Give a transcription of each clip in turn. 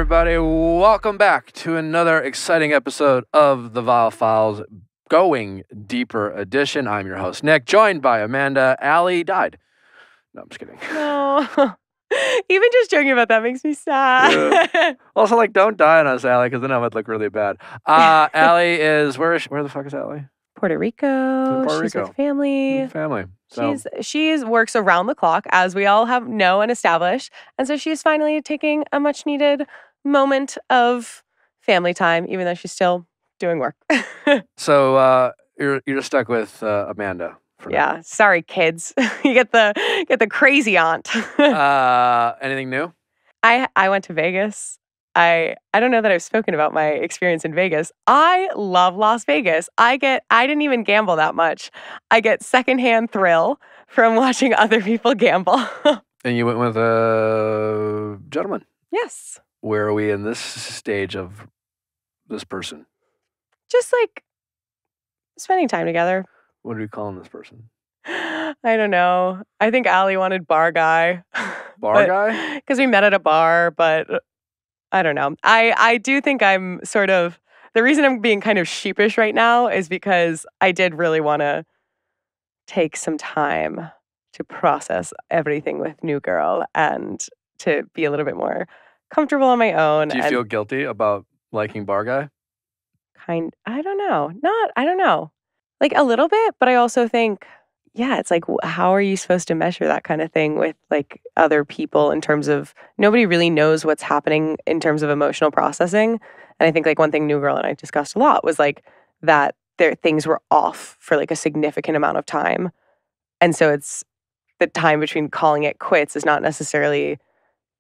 everybody. Welcome back to another exciting episode of the Viall Files Going Deeper edition. I'm your host, Nick, joined by Amanda. Allie died. No, I'm just kidding. No. Even just joking about that makes me sad. Yeah. Also, like, don't die on us, Allie, because then I would look really bad. Allie is, where the fuck is Allie? Puerto Rico. Puerto She's Rico. with family. Family. So. She works around the clock, as we all know and established. And so she's finally taking a much needed moment of family time, even though she's still doing work. So you're just stuck with Amanda. Yeah. Sorry, kids. You get the crazy aunt. Anything new? I went to Vegas. I don't know that I've spoken about my experience in Vegas. I love Las Vegas. I didn't even gamble that much. I get secondhand thrill from watching other people gamble. And you went with a gentleman. Yes. Where are we in this stage of this person? Just like spending time together. What are we calling this person? I don't know. I think Allie wanted bar guy. Bar guy? Because we met at a bar, but I don't know. I do think I'm sort of, the reason I'm being kind of sheepish right now is because I did really want to take some time to process everything with New Girl and to be a little bit more comfortable on my own. Do you feel guilty about liking bar guy? I don't know. I don't know. Like a little bit, but I also think, yeah, it's like, how are you supposed to measure that kind of thing with like other people in terms of nobody really knows what's happening in terms of emotional processing. And I think like one thing New Girl and I discussed a lot was like that things were off for like a significant amount of time. And so it's the time between calling it quits is not necessarily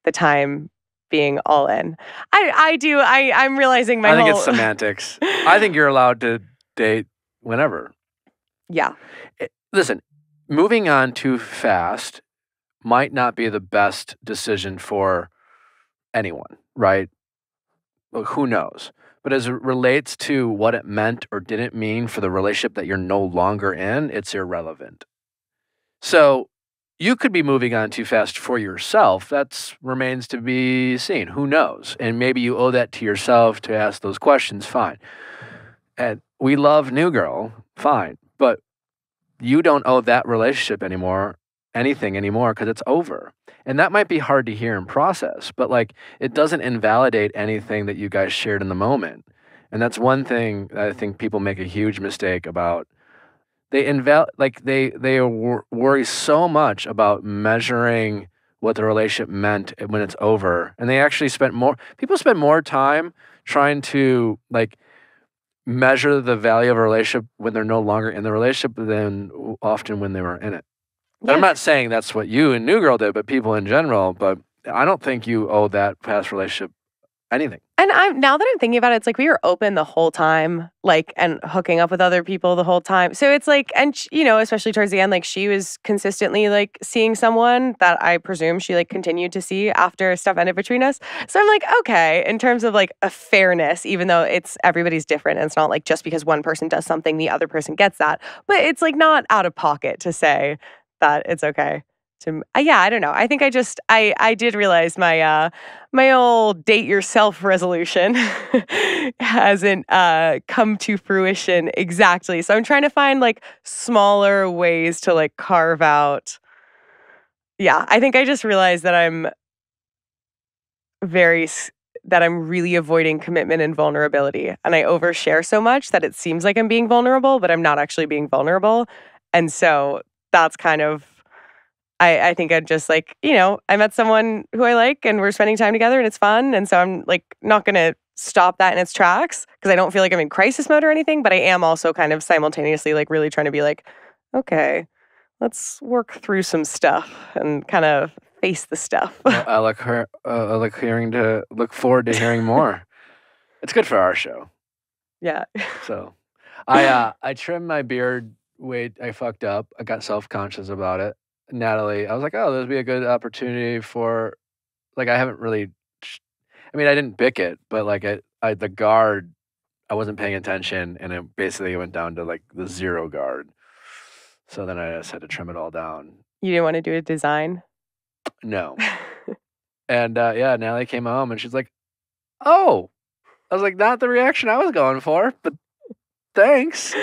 the time being all in. I'm realizing I think it's semantics. I think you're allowed to date whenever. Yeah. Listen, moving on too fast might not be the best decision for anyone, right? Well, who knows? But as it relates to what it meant or didn't mean for the relationship that you're no longer in, it's irrelevant. So you could be moving on too fast for yourself. That remains to be seen. Who knows? And maybe you owe that to yourself to ask those questions. Fine. And we love New Girl. Fine. But you don't owe that relationship anything anymore because it's over. And that might be hard to hear and process, but like it doesn't invalidate anything that you guys shared in the moment. And that's one thing that I think people make a huge mistake about. They worry so much about measuring what the relationship meant when it's over. And they actually people spend more time trying to like measure the value of a relationship when they're no longer in the relationship than often when they were in it. Yeah. I'm not saying that's what you and New Girl did, but people in general, but I don't think you owe that past relationship anything. And now that I'm thinking about it, it's like we were open the whole time, like, and hooking up with other people the whole time. So it's like, and especially towards the end, like she was consistently like seeing someone that I presume she like continued to see after stuff ended between us. So I'm like, okay, in terms of like a fairness, even though everybody's different and it's not like just because one person does something, the other person gets that, but it's like not out of pocket to say that it's okay. I don't know. I think I did realize my my old date yourself resolution hasn't come to fruition exactly. So I'm trying to find like smaller ways to like carve out. Yeah, I think I just realized that I'm really avoiding commitment and vulnerability, and I overshare so much that it seems like I'm being vulnerable, but I'm not actually being vulnerable. And so that's kind of. I think I'd just like, I met someone who I like and we're spending time together and it's fun. And so I'm like not going to stop that in its tracks because I don't feel like I'm in crisis mode or anything. But I am also kind of simultaneously like really trying to be like, okay, let's work through some stuff and kind of face the stuff. Well, I look forward to hearing more. It's good for our show. Yeah. So I trimmed my beard. I fucked up. I got self-conscious about it. Natalie, I was like, oh, this would be a good opportunity for, like, I haven't really, I didn't bick it, but like the guard, I wasn't paying attention and it basically went down to like the 0 guard. So then I just had to trim it all down. You didn't want to do a design? No. And Natalie came home and she's like, oh, I was like, not the reaction I was going for, but thanks.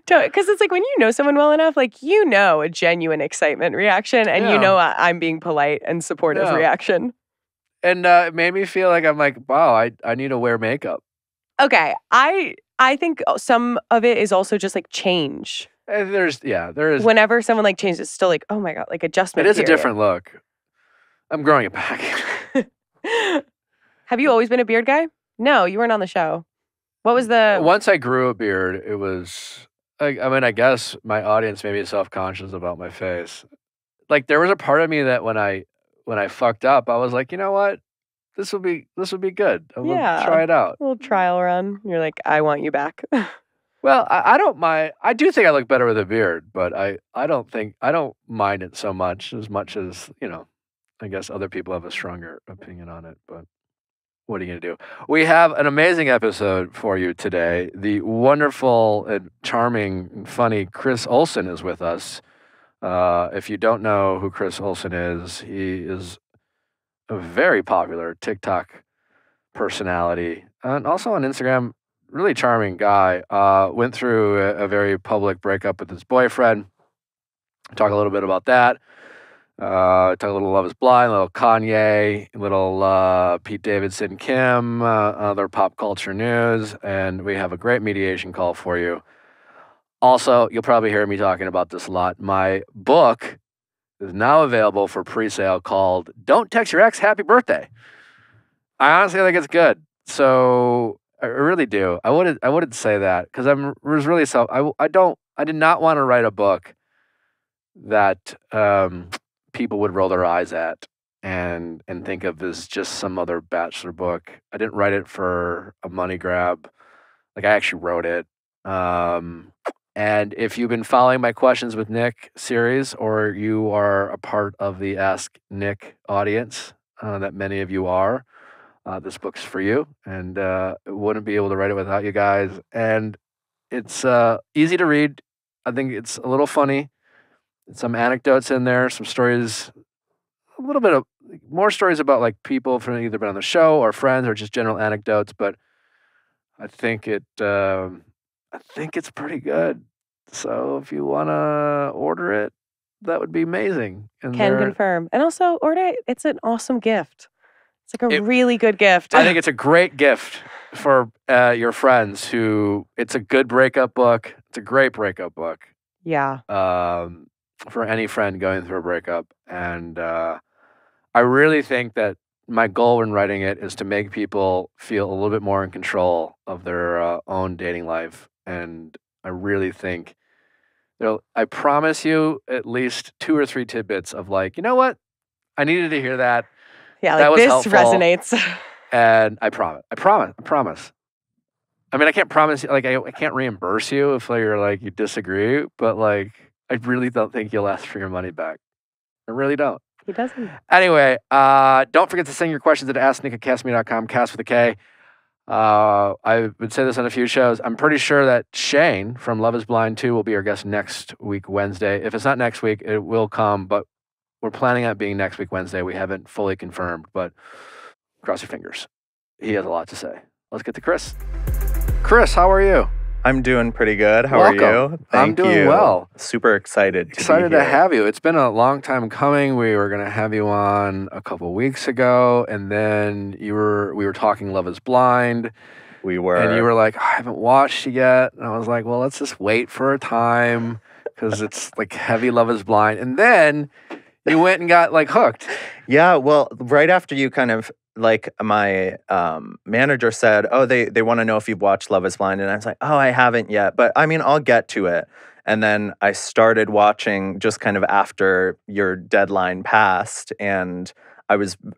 Because it's like when you know someone well enough, like you know a genuine excitement reaction, and you know I'm being polite and supportive reaction. And it made me feel like I'm like, wow, I need to wear makeup. Okay, I think some of it is also just like change. There is. Whenever someone like changes, it's still like, oh my God, like adjustment. It is a different look. I'm growing it back. Have you always been a beard guy? No, you weren't on the show. What was the... Once I grew a beard, it was... I mean, I guess my audience made me self-conscious about my face. Like, there was a part of me that when I fucked up, I was like, you know what? This will be good. We'll try it out. A little trial run. You're like, I want you back. Well, I don't mind. I do think I look better with a beard, but I don't mind it so much as, you know, I guess other people have a stronger opinion on it, but what are you going to do? We have an amazing episode for you today. The wonderful and charming and funny Chris Olsen is with us. If you don't know who Chris Olsen is, he is a very popular TikTok personality and also on Instagram, really charming guy. Went through a very public breakup with his boyfriend. Talk a little bit about that. Talk a little Love is Blind, a little Kanye, a little Pete Davidson, Kim, other pop culture news, and we have a great mediation call for you. Also, you'll probably hear me talking about this a lot. My book is now available for pre-sale called Don't Text Your Ex Happy Birthday. I honestly think it's good. So I really do. I wouldn't say that because I did not want to write a book that people would roll their eyes at and think of as just some other bachelor book. I didn't write it for a money grab. Like I actually wrote it. And if you've been following my Questions with Nick series, or you are a part of the Ask Nick audience, that many of you are, this book's for you. And wouldn't be able to write it without you guys. And it's easy to read. I think it's a little funny. Some anecdotes in there, some stories, a little bit of more stories about like people from either been on the show or friends or just general anecdotes. But I think it's pretty good. So if you want to order it, that would be amazing. And can confirm. And also order it. It's an awesome gift. It's like a really good gift. I think it's a great gift for your friends it's a good breakup book. It's a great breakup book. Yeah. For any friend going through a breakup. And I really think that my goal when writing it is to make people feel a little bit more in control of their own dating life. And I really think, I promise you at least 2 or 3 tidbits of like, you know what? I needed to hear that. Yeah, like this helpful. Resonates. And I promise. I mean, I can't promise you, like, I can't reimburse you if you're like, you disagree, but like, I really don't think you'll ask for your money back. I really don't. He doesn't. Anyway, don't forget to send your questions at asknick@castme.com, cast with a K. I would say this on a few shows. I'm pretty sure that Shane from Love is Blind 2 will be our guest next week, Wednesday. If it's not next week, it will come, but we're planning on it being next week, Wednesday. We haven't fully confirmed, but cross your fingers. He has a lot to say. Let's get to Chris. Chris, how are you? I'm doing pretty good. How Welcome. Are you? I'm doing well. Super excited to have you. It's been a long time coming. We were going to have you on a couple weeks ago, and then we were talking Love is Blind. We were. And you were like, I haven't watched it yet. And I was like, well, let's just wait for a time because it's like heavy Love is Blind. And then you went and got like hooked. Yeah, well, right after you kind of like my manager said, oh, they want to know if you've watched Love is Blind. And I was like, oh, I haven't yet. But I mean, I'll get to it. And then I started watching just kind of after your deadline passed. And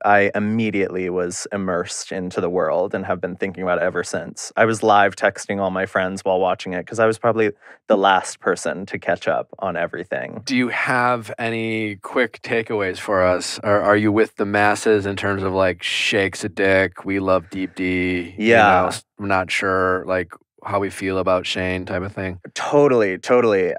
I immediately was immersed into the world and have been thinking about it ever since. I was live texting all my friends while watching it because I was probably the last person to catch up on everything. Do you have any quick takeaways for us? Are you with the masses in terms of like Shake's a dick, we love Deepti? Yeah. I'm not sure like how we feel about Shane type of thing. Totally.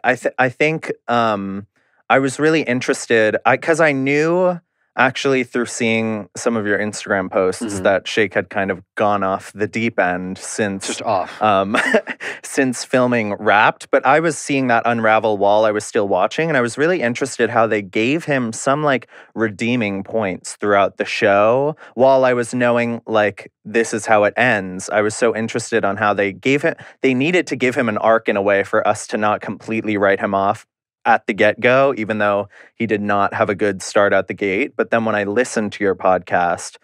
I think I was really interested because I knew actually, through seeing some of your Instagram posts, that Shake had kind of gone off the deep end since Just off. since filming Wrapped. But I was seeing that unravel while I was still watching, and I was really interested how they gave him some like redeeming points throughout the show. While I was knowing like this is how it ends, I was so interested on how they needed to give him an arc in a way for us to not completely write him off at the get-go, even though he did not have a good start at the gate. But then when I listened to your podcast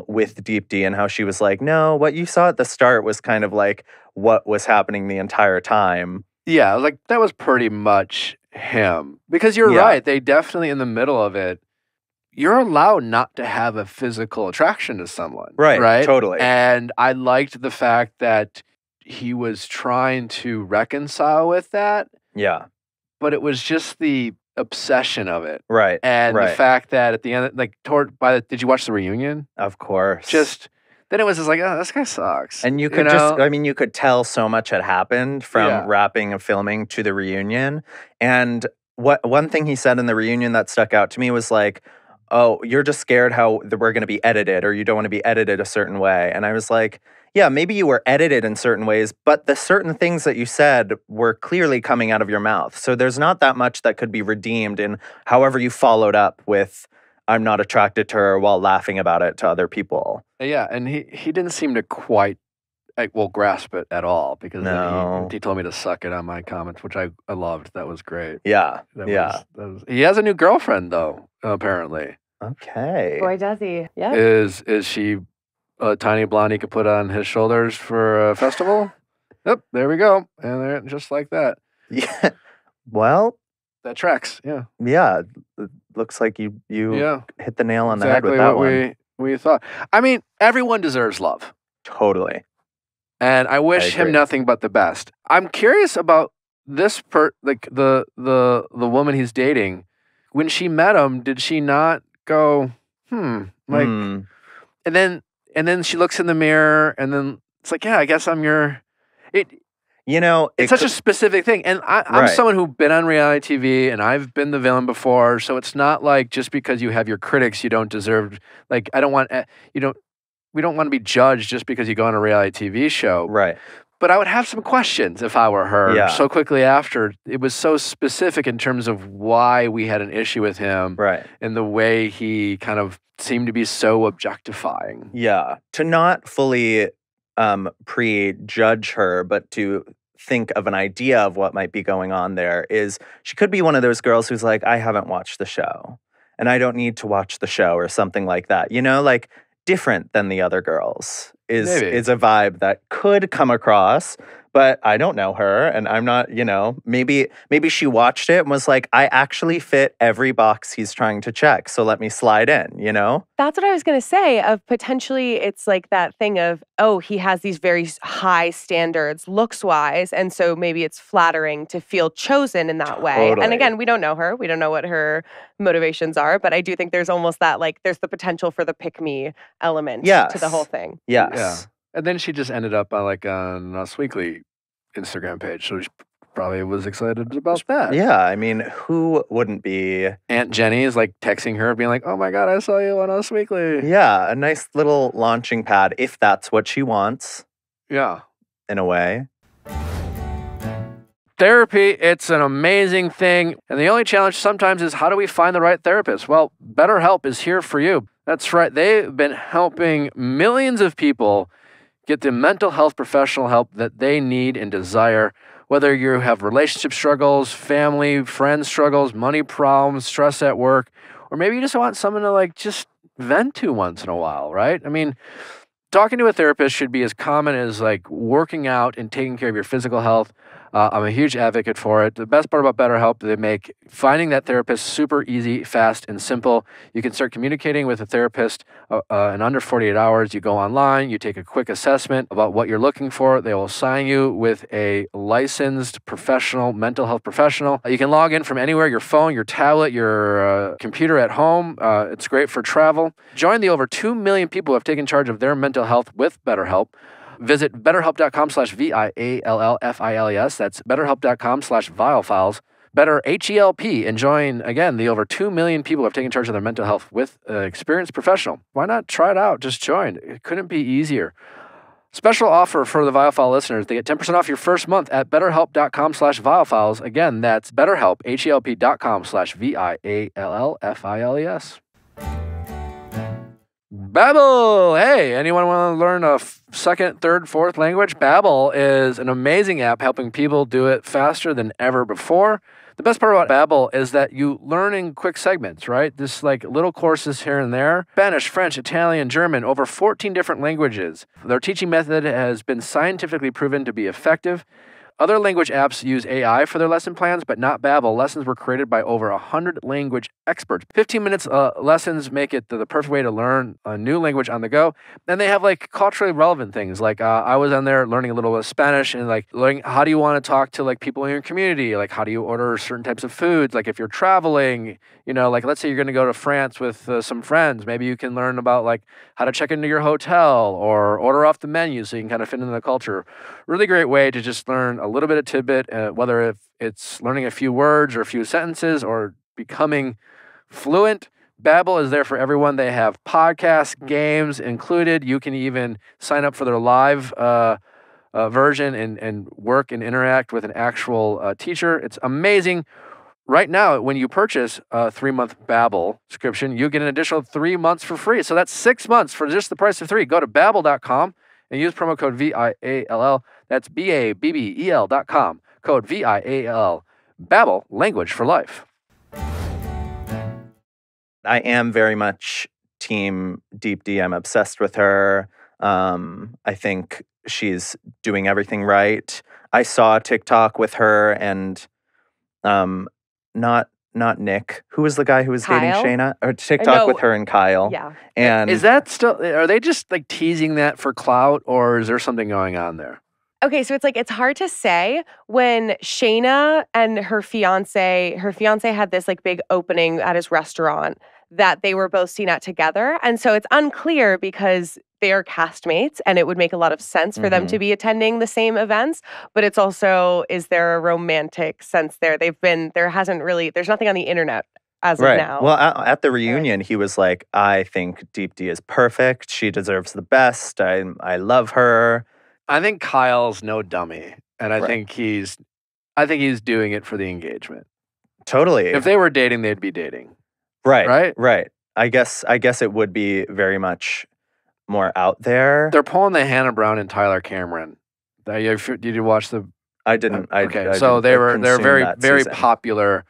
with Deepti and how she was like, no, what you saw at the start was kind of like what was happening the entire time. Yeah, like that was pretty much him. Because you're right, they definitely in the middle of it, you're allowed not to have a physical attraction to someone. Right? Totally. And I liked the fact that he was trying to reconcile with that. Yeah. But it was just the obsession of it. Right. And the fact that at the end, like, did you watch the reunion? Of course. Then it was just like, oh, this guy sucks. And you could you could tell so much had happened from wrapping and filming to the reunion. And one thing he said in the reunion that stuck out to me was like, oh, you're just scared how we're going to be edited, or you don't want to be edited a certain way. And I was like, yeah, maybe you were edited in certain ways, but the certain things that you said were clearly coming out of your mouth. So there's not that much that could be redeemed in however you followed up with, I'm not attracted to her, while laughing about it to other people. Yeah, and he didn't seem to quite grasp it at all, because he told me to suck it on my comments, which I loved. That was great. Yeah, He has a new girlfriend, though, apparently. Okay. Boy, does he. Yeah. Is she a tiny blonde he could put on his shoulders for a festival? Yep, there we go. And they're just like that. Yeah. Well, that tracks. Yeah. Yeah. It looks like you hit the nail on the head with that one. We thought. I mean, everyone deserves love. Totally. And I wish him nothing but the best. I'm curious about this the woman he's dating. When she met him, did she not go, and then she looks in the mirror, and then it's like, yeah, I guess I'm your. It's such a specific thing, and I'm someone who's been on reality TV, and I've been the villain before. So it's not like just because you have your critics, you don't deserve. Like I don't want we don't want to be judged just because you go on a reality TV show, right? But I would have some questions if I were her. Yeah. So quickly after, it was so specific in terms of why we had an issue with him, right? And the way he kind of seemed to be so objectifying. Yeah, to not fully prejudge her, but to think of an idea of what might be going on there. Is she could be one of those girls who's like, I haven't watched the show, and I don't need to watch the show, or something like that. You know, like different than the other girls is a vibe that could come across. But I don't know her, and I'm not, maybe she watched it and was like, I actually fit every box he's trying to check, so let me slide in, That's what I was going to say, of potentially it's like that thing of, oh, he has these very high standards looks-wise, and so maybe it's flattering to feel chosen in that way. And again, we don't know her. We don't know what her motivations are, but I do think there's almost that, like, there's the potential for the pick-me element to the whole thing. Yes. Yeah. And then she just ended up on Us Weekly Instagram page, so she probably was excited about that. Yeah, I mean, who wouldn't be? Aunt Jenny is like texting her, being like, "Oh my God, I saw you on Us Weekly." Yeah, a nice little launching pad, if that's what she wants. Yeah, in a way. Therapy, it's an amazing thing, and the only challenge sometimes is, how do we find the right therapist? Well, BetterHelp is here for you. That's right, they've been helping millions of people get the mental health professional help that they need and desire. Whether you have relationship struggles, family, friend struggles, money problems, stress at work, or maybe you just want someone to just vent to once in a while, right? I mean, talking to a therapist should be as common as working out and taking care of your physical health. I'm a huge advocate for it. The best part about BetterHelp, they make finding that therapist super easy, fast, and simple. You can start communicating with a therapist in under 48 hours. You go online, you take a quick assessment about what you're looking for. They will assign you with a licensed professional, mental health professional. You can log in from anywhere, your phone, your tablet, your computer at home. It's great for travel. Join the over 2 million people who have taken charge of their mental health with BetterHelp. Visit betterhelp.com/VIALLFILES. That's betterhelp.com/viallfiles. Better H-E-L-P and join, again, the over 2 million people who have taken charge of their mental health with an experienced professional. Why not try it out? Just join. It couldn't be easier. Special offer for the Viall listeners. They get 10% off your first month at betterhelp.com/viallfiles. Again, that's betterhelp, HELP.com/VIALLFILES. Babbel! Hey, anyone want to learn a second, third, fourth language? Babbel is an amazing app helping people do it faster than ever before. The best part about Babbel is that you learn in quick segments, right? Just like little courses here and there. Spanish, French, Italian, German, over 14 different languages. Their teaching method has been scientifically proven to be effective. Other language apps use AI for their lesson plans, but not Babbel. Lessons were created by over 100 language experts. 15 minutes lessons make it the perfect way to learn a new language on the go. And they have like culturally relevant things. Like I was on there learning a little bit of Spanish and like learning how do you want to talk to like people in your community? Like how do you order certain types of foods? Like if you're traveling, like let's say you're going to go to France with some friends, maybe you can learn about like how to check into your hotel or order off the menu so you can kind of fit into the culture. Really great way to just learn a little bit of tidbit, whether if it's learning a few words or a few sentences or becoming fluent. Babbel is there for everyone. They have podcasts, games included. You can even sign up for their live version and work and interact with an actual teacher. It's amazing. Right now, when you purchase a 3-month Babbel subscription, you get an additional 3 months for free. So that's 6 months for just the price of 3. Go to Babbel.com and use promo code VIALL. That's BABBEL.com. Code VIALL. Babbel, language for life. I am very much team Deepti. I'm obsessed with her. I think she's doing everything right. I saw TikTok with her and not Nick. Who was the guy who was dating Kyle? Shayna? Or TikTok with her and Kyle. Yeah. And is that still, are they just like teasing that for clout or is there something going on there? Okay, so it's hard to say when Shayna and her fiance had this like big opening at his restaurant that they were both seen at together. And so it's unclear because they are castmates and it would make a lot of sense for them to be attending the same events. But it's also, is there a romantic sense there? There's nothing on the internet as of now. Well, at the reunion, he was like, I think Deepti is perfect. She deserves the best. I love her. I think Kyle's no dummy. And I think he's doing it for the engagement. Totally. If they were dating, they'd be dating. Right. I guess it would be very much more out there. They're pulling the Hannah Brown and Tyler Cameron. Did you watch the? I didn't. So they're very season. popular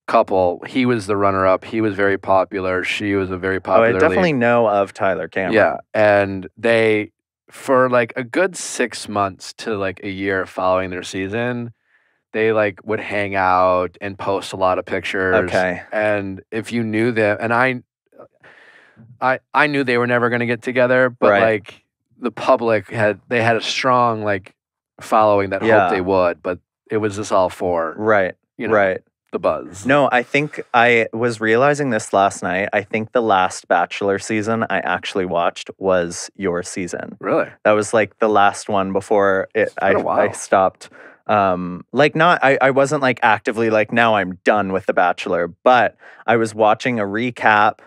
couple. He was the runner-up. He was very popular. She was a very popular. I definitely know of Tyler Cameron. Yeah, and they for like a good 6 months to like a year following their season, they like would hang out and post a lot of pictures. Okay. And if you knew them, and I knew they were never going to get together, but like the public had a strong like following that hoped they would, but it was just all for the buzz. No, I think I was realizing this last night. I think the last Bachelor season I actually watched was your season. Really? That was like the last one before I stopped. I wasn't like actively like now I'm done with The Bachelor, but I was watching a recap,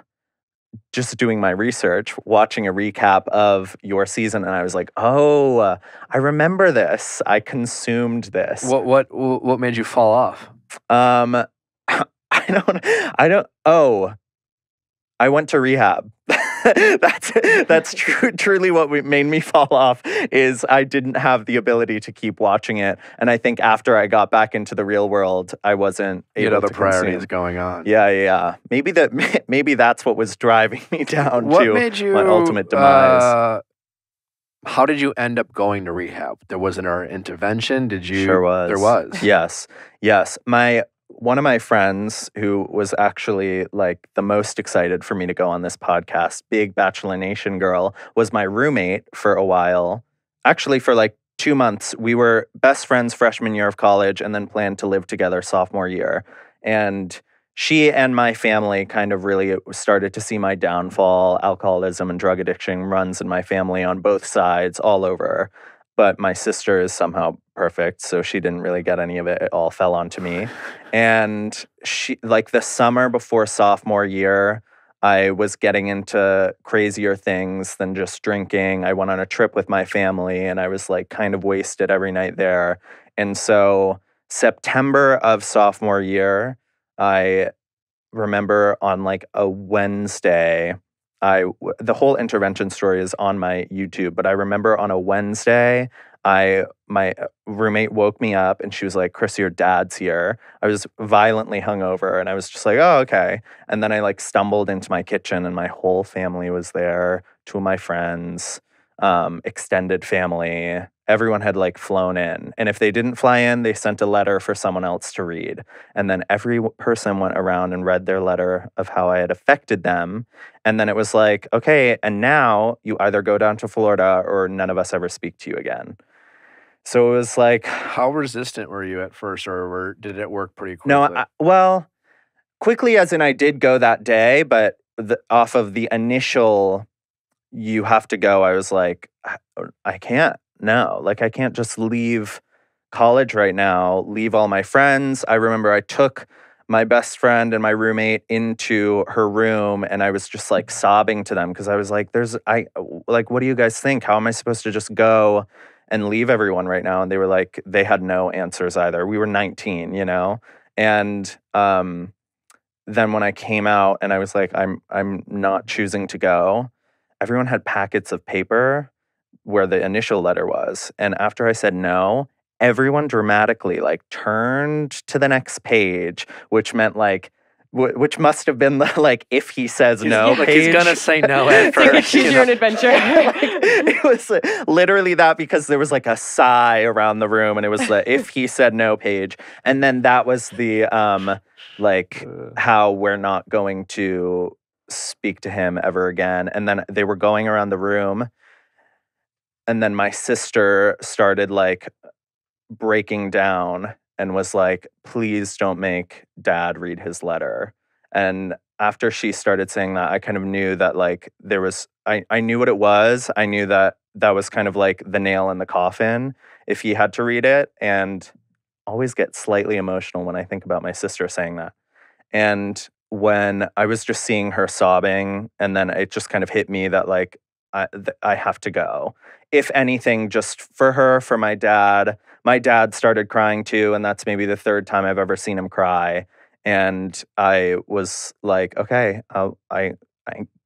just doing my research, watching a recap of your season, and I was like, oh, I remember this. I consumed this. What made you fall off? I went to rehab. That's truly what made me fall off is I didn't have the ability to keep watching it. And I think after I got back into the real world, I wasn't able to consume. Priorities going on. Yeah. Maybe that's what was driving me down to my ultimate demise. How did you end up going to rehab? There wasn't an intervention? Did you? Sure was. There was. Yes. One of my friends who was actually like the most excited for me to go on this podcast, big Bachelor Nation girl, was my roommate for a while. Actually, for like 2 months, we were best friends freshman year of college and then planned to live together sophomore year. And she and my family kind of really started to see my downfall. Alcoholism and drug addiction runs in my family on both sides, all over. but my sister is somehow perfect, so she didn't really get any of it. It all fell onto me. And she, like the summer before sophomore year, I was getting into crazier things than just drinking. I went on a trip with my family and I was like kind of wasted every night there. And so September of sophomore year, I remember on like a Wednesday, the whole intervention story is on my YouTube, but I remember on a Wednesday, my roommate woke me up and she was like, "Chris, your dad's here." I was violently hungover and I was just like, "Oh, okay." And then I like stumbled into my kitchen and my whole family was there, two of my friends, extended family. Everyone had like flown in. And if they didn't fly in, they sent a letter for someone else to read. And then every person went around and read their letter of how I had affected them. And then it was like, okay, and now you either go down to Florida or none of us ever speak to you again. So it was like, How resistant were you at first, or did it work pretty quickly? no, well, quickly as in I did go that day, but off of the initial, you have to go, I was like, I can't. No, like I can't just leave college right now, leave all my friends. I remember I took my best friend and my roommate into her room and I was just like sobbing to them because I was like, what do you guys think? How am I supposed to just go and leave everyone right now? And they were like, they had no answers either. We were 19, you know? And then when I came out and I was like, I'm not choosing to go, everyone had packets of paper where the initial letter was. And after I said no, everyone dramatically like turned to the next page, which meant like, which must have been the, like, if he says no like page. he's gonna say no at It's like a first. choose your own adventure. It was literally that because there was like a sigh around the room and it was the if he said no page. And then that was the like how we're not going to speak to him ever again. And then they were going around the room. And then my sister started like breaking down and was like, "Please don't make dad read his letter." And after she started saying that, I kind of knew that like there was, I knew what it was. I knew that that was kind of like the nail in the coffin if he had to read it. And always get slightly emotional when I think about my sister saying that. And when I was just seeing her sobbing, and then it just kind of hit me that like, I have to go. If anything, just for her, for my dad. My dad started crying too, and that's maybe the third time I've ever seen him cry. And I was like, okay, I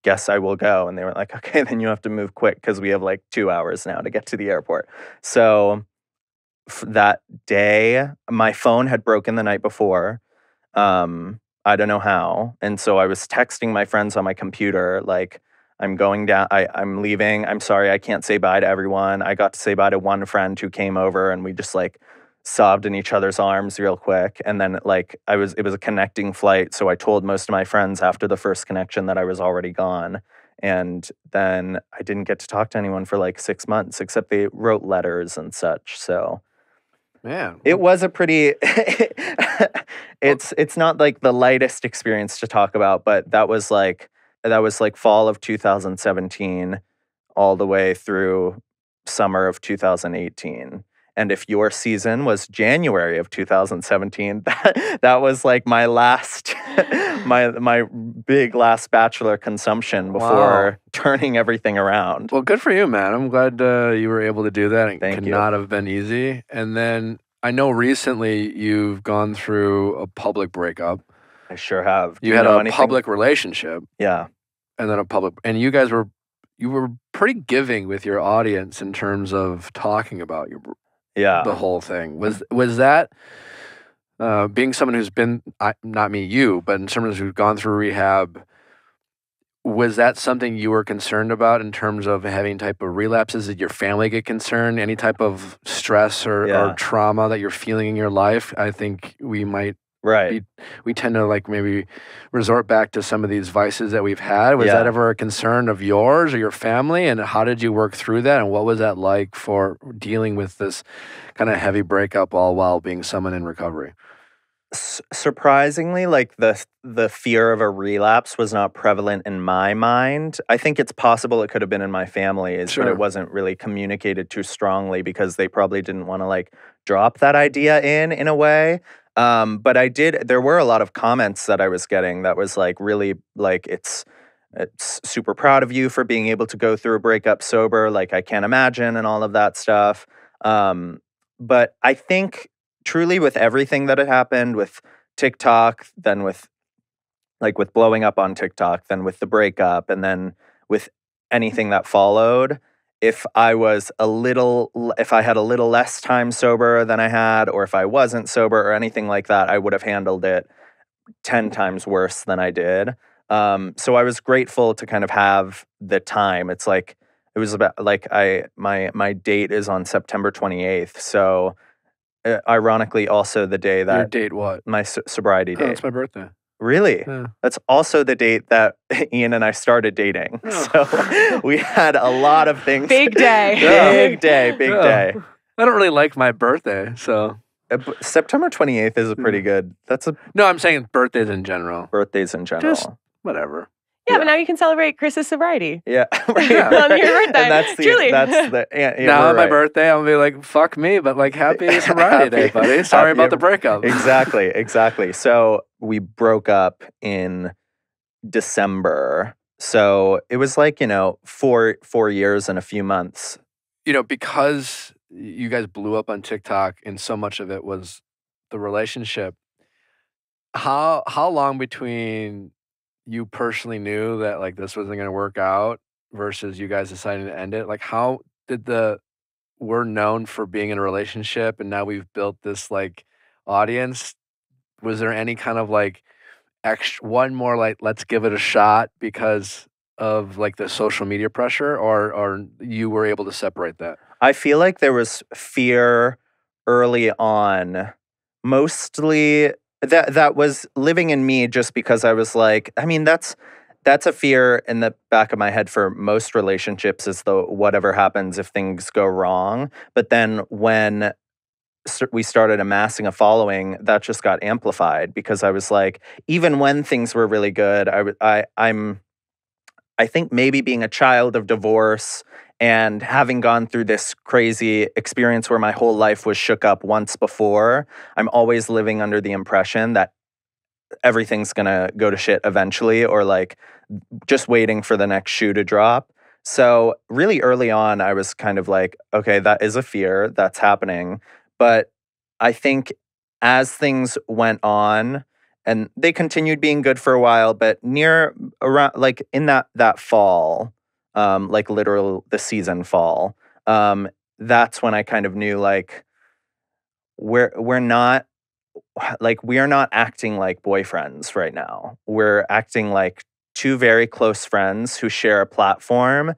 guess I will go. And they were like, okay, then you have to move quick because we have like 2 hours now to get to the airport. So that day, my phone had broken the night before. I don't know how. And so I was texting my friends on my computer, like, I'm going down, I'm leaving. I'm sorry, I can't say bye to everyone. I got to say bye to one friend who came over and we just like sobbed in each other's arms real quick. And then like it was a connecting flight. So I told most of my friends after the first connection that I was already gone. And then I didn't get to talk to anyone for like 6 months, except they wrote letters and such. So Man, it was a pretty it's not like the lightest experience to talk about, but that was like fall of 2017 all the way through summer of 2018. And if your season was January of 2017, that was like my last my big last bachelor consumption before turning everything around. Well, good for you, man. I'm glad you were able to do that. It Thank could you. not have been easy. And then I know recently you've gone through a public breakup. I sure have. Do You had know a anything? public relationship, Yeah. and then and you were pretty giving with your audience in terms of talking about the whole thing. Was that being someone who's been not me, you, but in someone who's gone through rehab? Was that something you were concerned about in terms of having type of relapses? Did your family get concerned? Any type of stress or trauma that you're feeling in your life? I think we might. Right. We tend to like maybe resort back to some of these vices that we've had. Was that ever a concern of yours or your family? And how did you work through that? And what was that like for dealing with this kind of heavy breakup all while being someone in recovery? Surprisingly, like the fear of a relapse was not prevalent in my mind. I think it's possible it could have been in my family's, but Sure. it wasn't really communicated too strongly because they probably didn't want to like drop that idea in a way. But I did. There were a lot of comments that I was getting that was like really like it's super proud of you for being able to go through a breakup sober. Like I can't imagine and all of that stuff. But I think truly with everything that had happened with TikTok, then with blowing up on TikTok, then with the breakup, and then with anything that followed, if I had a little less time sober than I had, or if I wasn't sober or anything like that, I would have handled it 10 times worse than I did. So I was grateful to kind of have the time. It's like, it was about like my date is on September 28th. So ironically, also the day Your that date what? my sobriety Oh, date. it's my birthday. Really? Yeah. That's also the date that Ian and I started dating. Oh. So we had a lot of things. Big day. Big day. Big Yeah. day. I don't really like my birthday, so. September 28th is a pretty good. That's a No, I'm saying birthdays in general. birthdays in general. Just whatever. Yeah, but now you can celebrate Chris's sobriety. Yeah. Yeah. On your birthday. And that's the Truly. Now we're on my right. birthday, I'm gonna be like, fuck me, but like happy sobriety day, buddy. Sorry happy- about the breakup. Exactly. So we broke up in December. So it was like, 4 years and a few months. Because you guys blew up on TikTok and so much of it was the relationship. How long between you personally knew that like this wasn't going to work out versus you guys deciding to end it? Like how did we're known for being in a relationship and now we've built this like audience? Was there any kind of like one more like let's give it a shot because of like the social media pressure, or you were able to separate that? I feel like there was fear early on, mostly that was living in me just because I was like, I mean, that's a fear in the back of my head for most relationships is the whatever happens if things go wrong. But then when we started amassing a following, that just got amplified because I was like, even when things were really good, I think maybe being a child of divorce and having gone through this crazy experience where my whole life was shook up once before, I'm always living under the impression that everything's gonna go to shit eventually, or like just waiting for the next shoe to drop. So really early on, I was kind of like, okay, that is a fear that's happening. But I think as things went on, and they continued being good for a while, but around like in that fall, like literal the season fall, that's when I kind of knew like we're not acting like boyfriends right now. We're acting like two very close friends who share a platform,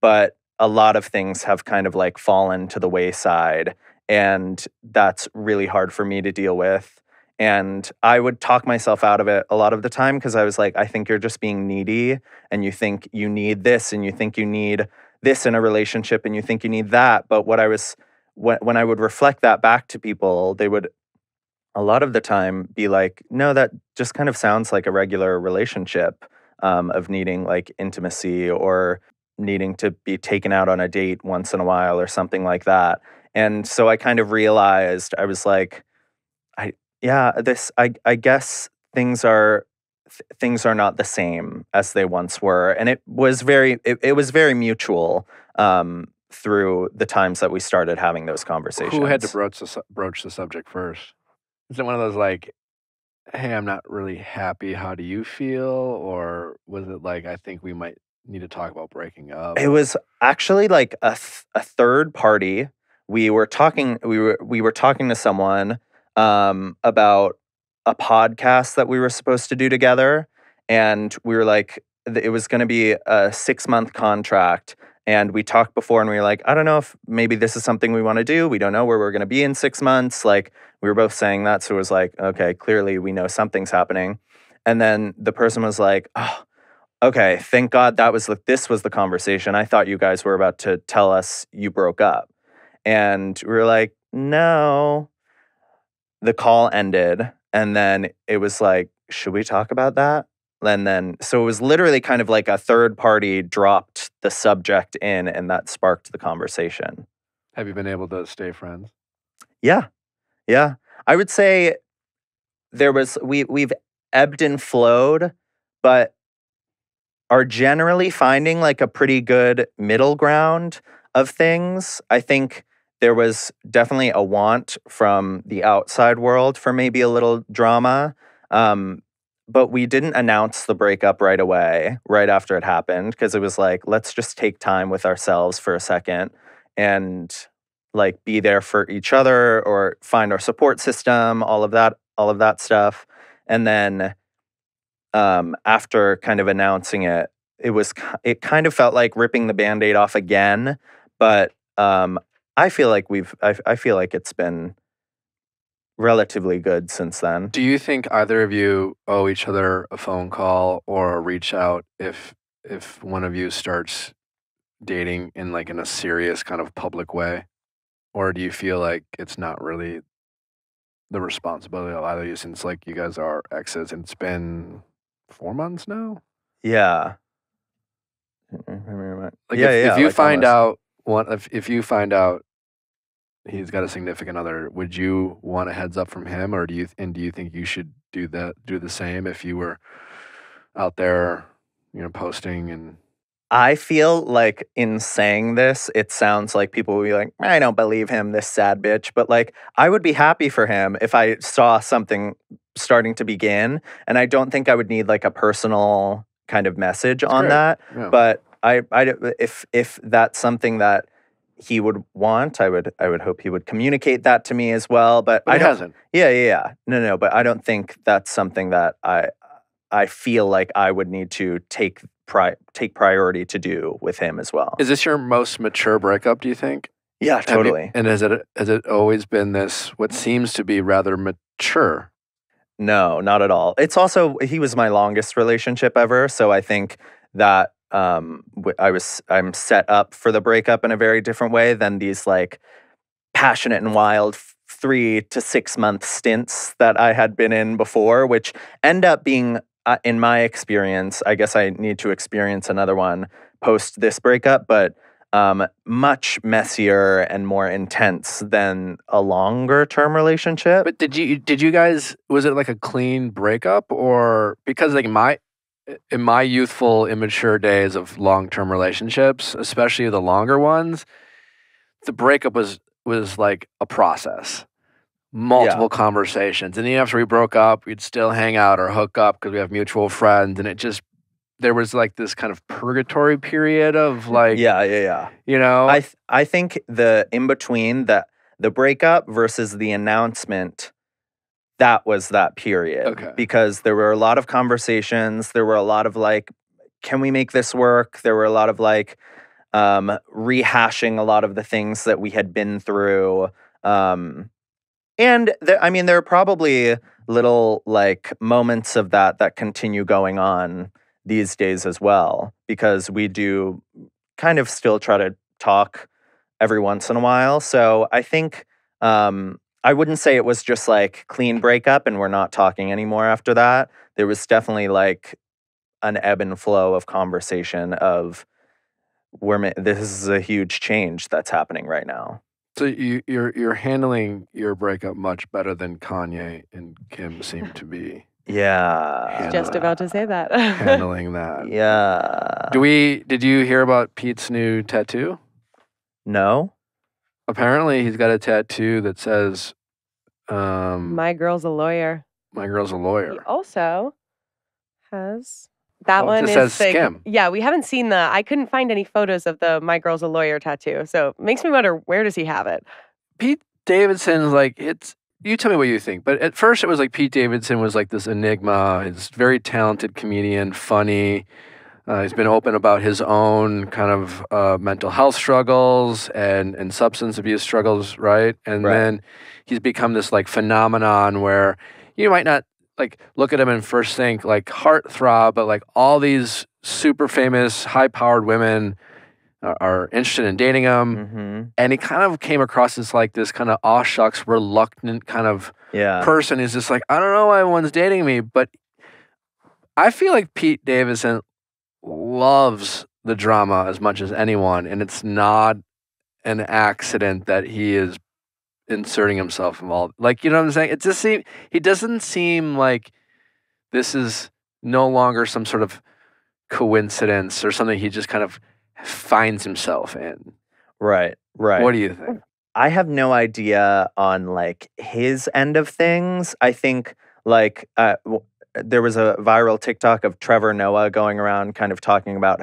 but a lot of things have kind of like fallen to the wayside, and that's really hard for me to deal with. And I would talk myself out of it a lot of the time because I was like, I think you're just being needy and you think you need this and you think you need this in a relationship and you think you need that. But when I would reflect that back to people, they would a lot of the time be like, no, that just kind of sounds like a regular relationship of needing like intimacy or needing to be taken out on a date once in a while or something like that. And so I kind of realized, I was like, I guess things are not the same as they once were. And it was very mutual through the times that we started having those conversations. Who had to broach the subject first? Is it one of those like, hey, I'm not really happy, how do you feel? Or was it like, I think we might need to talk about breaking up? It was actually like a third party. We were talking to someone about a podcast that we were supposed to do together. And we were like, it was going to be a 6-month contract. And we talked before and we were like, I don't know if maybe this is something we want to do. We don't know where we're going to be in 6 months. Like we were both saying that. So it was like, okay, clearly we know something's happening. And then the person was like, oh, okay, thank God this was the conversation. I thought you guys were about to tell us you broke up. And we were like, no. The call ended. And then it was like, should we talk about that? And then, so it was literally kind of like a third party dropped the subject in, and that sparked the conversation. Have you been able to stay friends? Yeah. Yeah. I would say we've ebbed and flowed, but are generally finding like a pretty good middle ground of things. I think there was definitely a want from the outside world for maybe a little drama. But we didn't announce the breakup right away, right after it happened, because it was like, let's just take time with ourselves for a second and like be there for each other or find our support system, all of that stuff. And then after kind of announcing it, it kind of felt like ripping the Band-Aid off again. But I feel like I feel like it's been relatively good since then. Do you think either of you owe each other a phone call or a reach out if one of you starts dating in a serious kind of public way? Or do you feel like it's not really the responsibility of either of you, since like you guys are exes and it's been 4 months now? Yeah. Like Yeah, if yeah, you like find almost. if you find out he's got a significant other, would you want a heads up from him, or do you think you should do the same if you were out there, posting and I feel like in saying this, it sounds like people will be like, I don't believe him, this sad bitch. But like, I would be happy for him if I saw something starting to begin. And I don't think I would need like a personal kind of message on great. that. Yeah. But if that's something that he would want, I would hope he would communicate that to me as well. But he hasn't. Yeah. No. But I don't think that's something that I feel like I would need to take priority to do with him as well. Is this your most mature breakup, do you think? Yeah, totally. And has it always been this, what seems to be rather mature? No, not at all. It's also, he was my longest relationship ever, so I think that I'm set up for the breakup in a very different way than these like passionate and wild 3 to 6 month stints that I had been in before, which end up being, in my experience, I guess I need to experience another one post this breakup, but much messier and more intense than a longer term relationship. But did you guys, was it like a clean breakup? Or because like in my youthful, immature days of long-term relationships, especially the longer ones, the breakup was like a process. Multiple conversations. And even after we broke up, we'd still hang out or hook up because we have mutual friends. And there was like this kind of purgatory period of like... Yeah. I think the in-between, the breakup versus the announcement, that was that period. Okay. Because there were a lot of conversations. There were a lot of like, can we make this work? There were a lot of like rehashing a lot of the things that we had been through. And there are probably little like moments of that continue going on these days as well, because we do kind of still try to talk every once in a while. So I think I wouldn't say it was just like clean breakup and we're not talking anymore after that. There was definitely like an ebb and flow of conversation of this is a huge change that's happening right now. So you're handling your breakup much better than Kanye and Kim seem to be. Yeah. Just about to say that. Handling that. Yeah. Did you hear about Pete's new tattoo? No. Apparently he's got a tattoo that says My girl's a lawyer. My girl's a lawyer. He also has that one. It is says like, Skim. Yeah, we haven't seen I couldn't find any photos of the My Girl's a Lawyer tattoo. So it makes me wonder, where does he have it? Pete Davidson's like, you tell me what you think. But at first it was like Pete Davidson was like this enigma. He's a very talented comedian, funny. He's been open about his own kind of mental health struggles and substance abuse struggles, right? And then he's become this like phenomenon where you might not like look at him and first think like heartthrob, but like all these super famous, high-powered women are interested in dating him. Mm-hmm. And he kind of came across as like this kind of aw shucks, reluctant kind of Yeah. person who's just like, I don't know why everyone's dating me. But I feel like Pete Davidson loves the drama as much as anyone. And it's not an accident that he is inserting himself in all. Like, you know what I'm saying? It just he doesn't seem like this is no longer some sort of coincidence or something he just kind of finds himself in. Right. What do you think? I have no idea on like his end of things. I think like there was a viral TikTok of Trevor Noah going around kind of talking about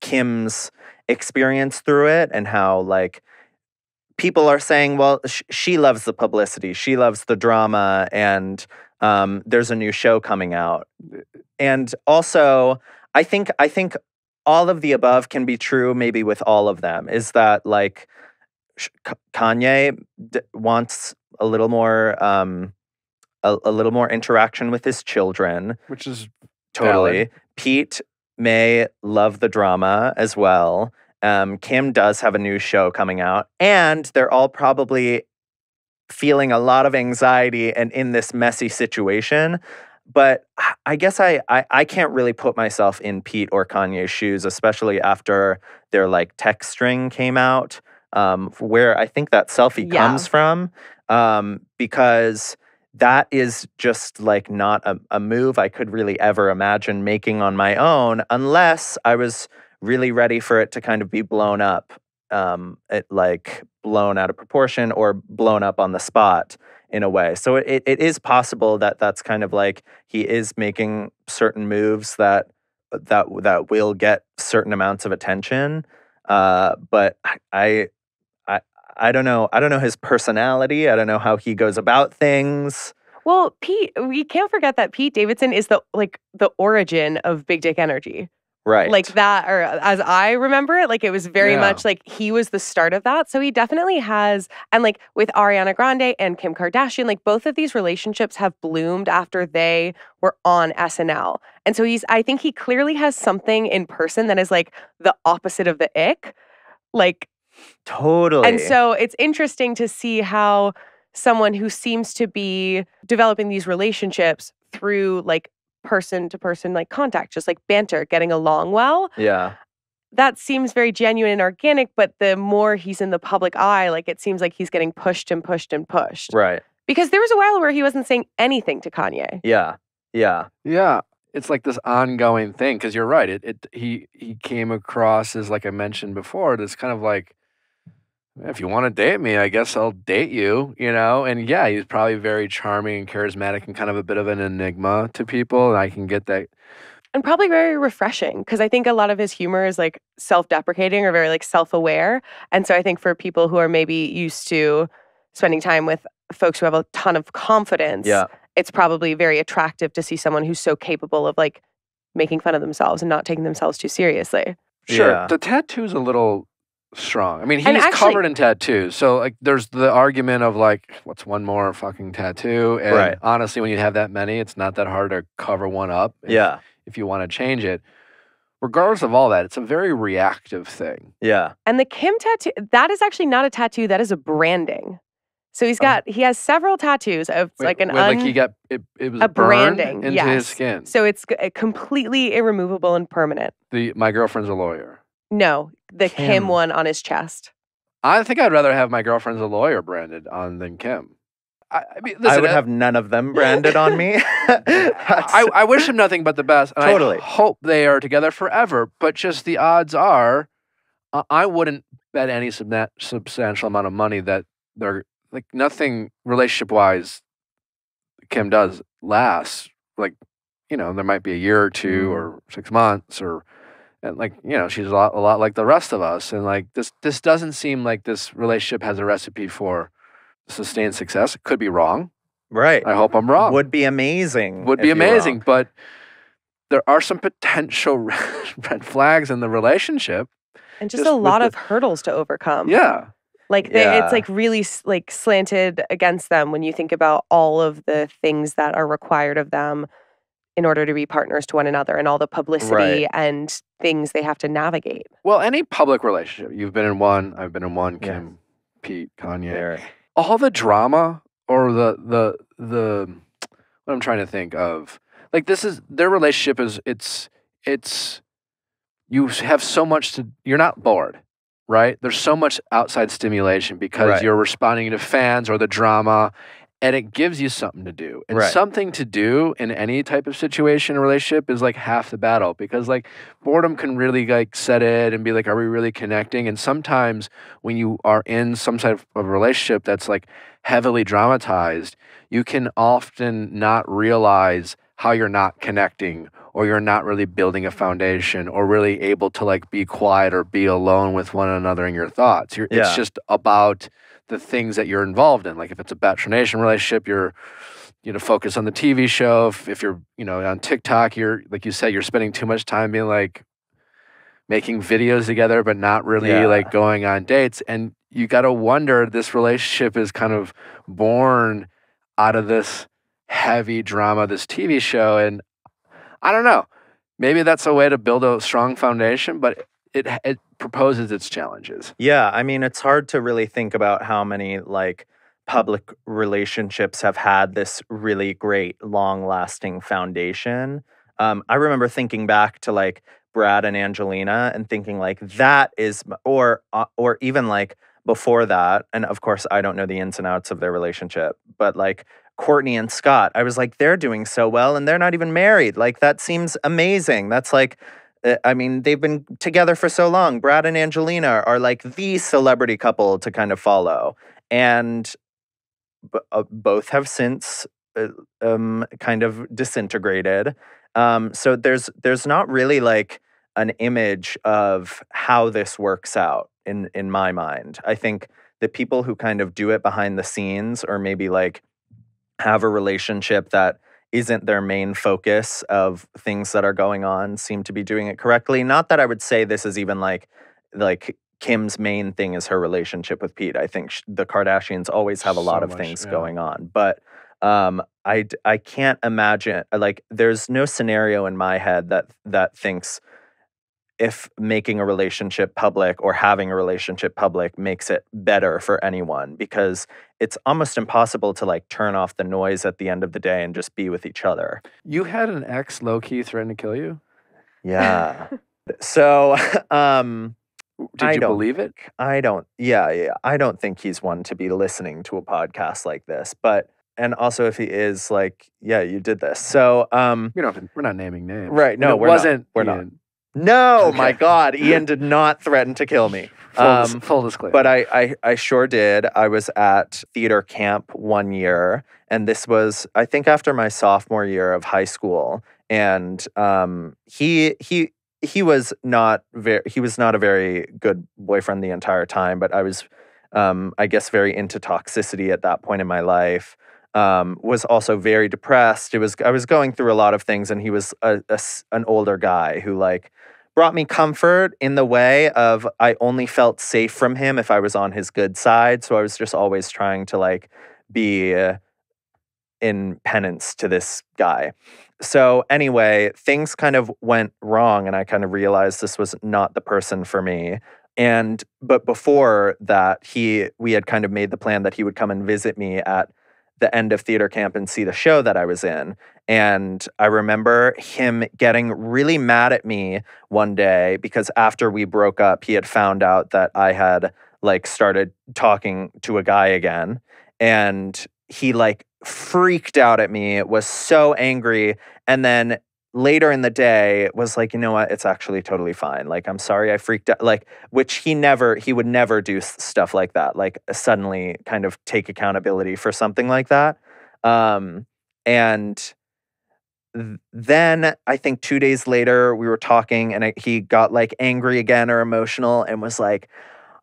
Kim's experience through it and how like people are saying, well, she loves the publicity, she loves the drama, and there's a new show coming out. And also, I think all of the above can be true maybe with all of them. Is that like Kanye wants a little more a little more interaction with his children, which is totally valid. Pete may love the drama as well. Kim does have a new show coming out, and they're all probably feeling a lot of anxiety and in this messy situation. But I guess I can't really put myself in Pete or Kanye's shoes, especially after their like text string came out, where I think that selfie comes from, because that is just like not a move I could really ever imagine making on my own unless I was really ready for it to kind of be blown up, like blown out of proportion or blown up on the spot in a way. So it is possible that that's kind of like he is making certain moves that will get certain amounts of attention. But I don't know. I don't know his personality. I don't know how he goes about things. Well, we can't forget that Pete Davidson is the origin of big dick energy. Right. Like that, or as I remember it, like it was very much like he was the start of that. So he definitely has, and like with Ariana Grande and Kim Kardashian, like both of these relationships have bloomed after they were on SNL. And so I think he clearly has something in person that is like the opposite of the ick. Like, totally. And so it's interesting to see how someone who seems to be developing these relationships through like person to person like contact, just like banter, getting along well. Yeah. That seems very genuine and organic, but the more he's in the public eye, like it seems like he's getting pushed and pushed and pushed. Right. Because there was a while where he wasn't saying anything to Kanye. Yeah. Yeah. Yeah. It's like this ongoing thing, because you're right. He came across as, like I mentioned before, this kind of like, if you want to date me, I guess I'll date you, you know? And yeah, he's probably very charming and charismatic and kind of a bit of an enigma to people. And I can get that. And probably very refreshing, because I think a lot of his humor is like self-deprecating or very like self-aware. And so I think for people who are maybe used to spending time with folks who have a ton of confidence, it's probably very attractive to see someone who's so capable of like making fun of themselves and not taking themselves too seriously. Sure. Yeah. The tattoo's a little strong. I mean, he's covered in tattoos. So like there's the argument of like, what's one more fucking tattoo? And honestly, when you have that many, it's not that hard to cover one up if you want to change it. Regardless of all that, it's a very reactive thing. Yeah. And the Kim tattoo, that is actually not a tattoo, that is a branding. So he has several tattoos of like he got it was a burned branding into his skin. So it's completely irremovable and permanent. My girlfriend's a lawyer. No, the Kim one on his chest. I think I'd rather have my girlfriend's a lawyer branded on than Kim. I mean, listen, I would have none of them branded on me. I wish him nothing but the best. And totally. I hope they are together forever. But just the odds are, I wouldn't bet any substantial amount of money that they're like nothing relationship-wise Kim does lasts. Like, you know, there might be a year or two or 6 months and like, you know, she's a lot like the rest of us. And like this doesn't seem like this relationship has a recipe for sustained success. It could be wrong. Right. I hope I'm wrong. Would be amazing. But there are some potential red flags in the relationship. And just a lot of hurdles to overcome. Yeah. Like it's like really like slanted against them when you think about all of the things that are required of them in order to be partners to one another and all the publicity Right. and things they have to navigate. Well, any public relationship, you've been in one, I've been in one, Yeah. Kim, Pete, Kanye. Very. All the drama or the what I'm trying to think of, like this is their relationship is it's you have so much to, you're not bored, right? There's so much outside stimulation because Right. you're responding to fans or the drama, and it gives you something to do. And Right. something to do in any type of situation or relationship is like half the battle, because like boredom can really like set in and be like, are we really connecting? And sometimes when you are in some type of relationship that's like heavily dramatized, you can often not realize how you're not connecting, or you're not really building a foundation, or really able to like be quiet or be alone with one another in your thoughts. Yeah. It's just about the things that you're involved in. Like if it's a Bachelor Nation relationship, you're, focus on the TV show. If you're, on TikTok, you're, like you said, you're spending too much time being like making videos together, but not really Yeah. like going on dates. And you got to wonder, this relationship is kind of born out of this heavy drama, this TV show. And I don't know, maybe that's a way to build a strong foundation, but it proposes its challenges. Yeah, I mean, it's hard to really think about how many like public relationships have had this really great, long-lasting foundation. I remember thinking back to like Brad and Angelina and thinking like that is, or even like before that, and of course I don't know the ins and outs of their relationship, but like Courtney and Scott, I was like, they're doing so well and they're not even married. Like that seems amazing. That's like, I mean, they've been together for so long. Brad and Angelina are like the celebrity couple to kind of follow. And both have since kind of disintegrated. So there's not really like an image of how this works out in my mind. I think the people who kind of do it behind the scenes, or maybe like have a relationship that isn't their main focus of things that are going on, seem to be doing it correctly. Not that I would say this is even like Kim's main thing is her relationship with Pete. I think the Kardashians always have a lot So of much, things yeah. going on, but I can't imagine, like there's no scenario in my head that thinks if making a relationship public or having a relationship public makes it better for anyone, because it's almost impossible to like turn off the noise at the end of the day and just be with each other. You had an ex low-key threaten to kill you? Yeah. So, Did you believe it? I don't think he's one to be listening to a podcast like this, but, and also if he is, like, yeah, you did this. So, We're not naming names. right. No, it wasn't We're not. Ian. No, Okay. my God, Ian did not threaten to kill me. Full disclaimer. But I sure did. I was at theater camp one year, and this was, I think, after my sophomore year of high school. And he was not a very good boyfriend the entire time. But I was, I guess, very into toxicity at that point in my life. Was also very depressed. I was going through a lot of things, and he was an older guy who like brought me comfort in the way of I only felt safe from him if I was on his good side. So I was just always trying to like be in penance to this guy. So anyway, things kind of went wrong, and I kind of realized this was not the person for me. But before that, we had kind of made the plan that he would come and visit me at the end of theater camp and see the show that I was in. And I remember him getting really mad at me one day because after we broke up, he had found out that I had like started talking to a guy again. And he like freaked out at me, was so angry. And then later in the day was like, you know what, it's actually totally fine. Like, I'm sorry I freaked out. Like, which he would never do stuff like that. Like suddenly kind of take accountability for something like that. And then I think 2 days later we were talking, and he got like angry again or emotional and was like,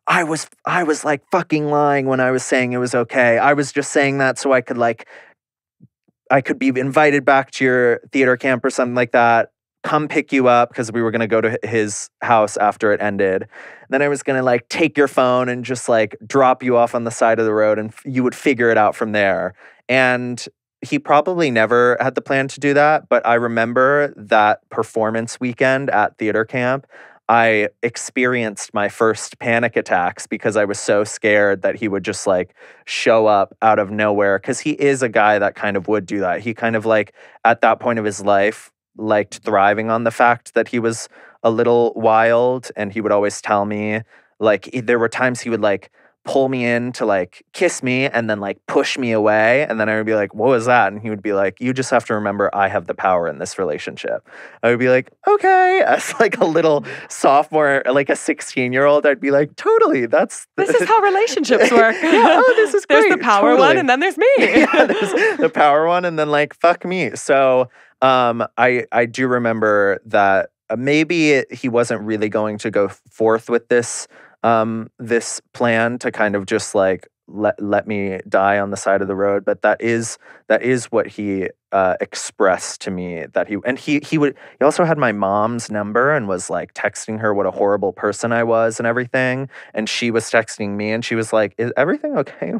I was like fucking lying when I was saying it was okay. I was just saying that so I could be invited back to your theater camp or something like that. Come pick you up, because we were going to go to his house after it ended. Then I was going to like take your phone and just like drop you off on the side of the road, and you would figure it out from there. And he probably never had the plan to do that, but I remember that performance weekend at theater camp, I experienced my first panic attacks because I was so scared that he would just like show up out of nowhere. Cause he is a guy that kind of would do that. He kind of like at that point of his life liked thriving on the fact that he was a little wild. And he would always tell me, like, there were times he would like pull me in to like kiss me and then like push me away. And then I would be like, what was that? And he would be like, you just have to remember I have the power in this relationship. I would be like, okay. As like a little sophomore, like a 16-year-old, I'd be like, totally. This is how relationships work. Yeah, oh, this is great. There's the power one and then there's me. Yeah, there's the power one and then like, fuck me. So I do remember that maybe he wasn't really going to go forth with this this plan to kind of just like let me die on the side of the road, but that is what he expressed to me that he also had my mom's number and was like texting her what a horrible person I was and everything, and she was texting me and she was like, is everything okay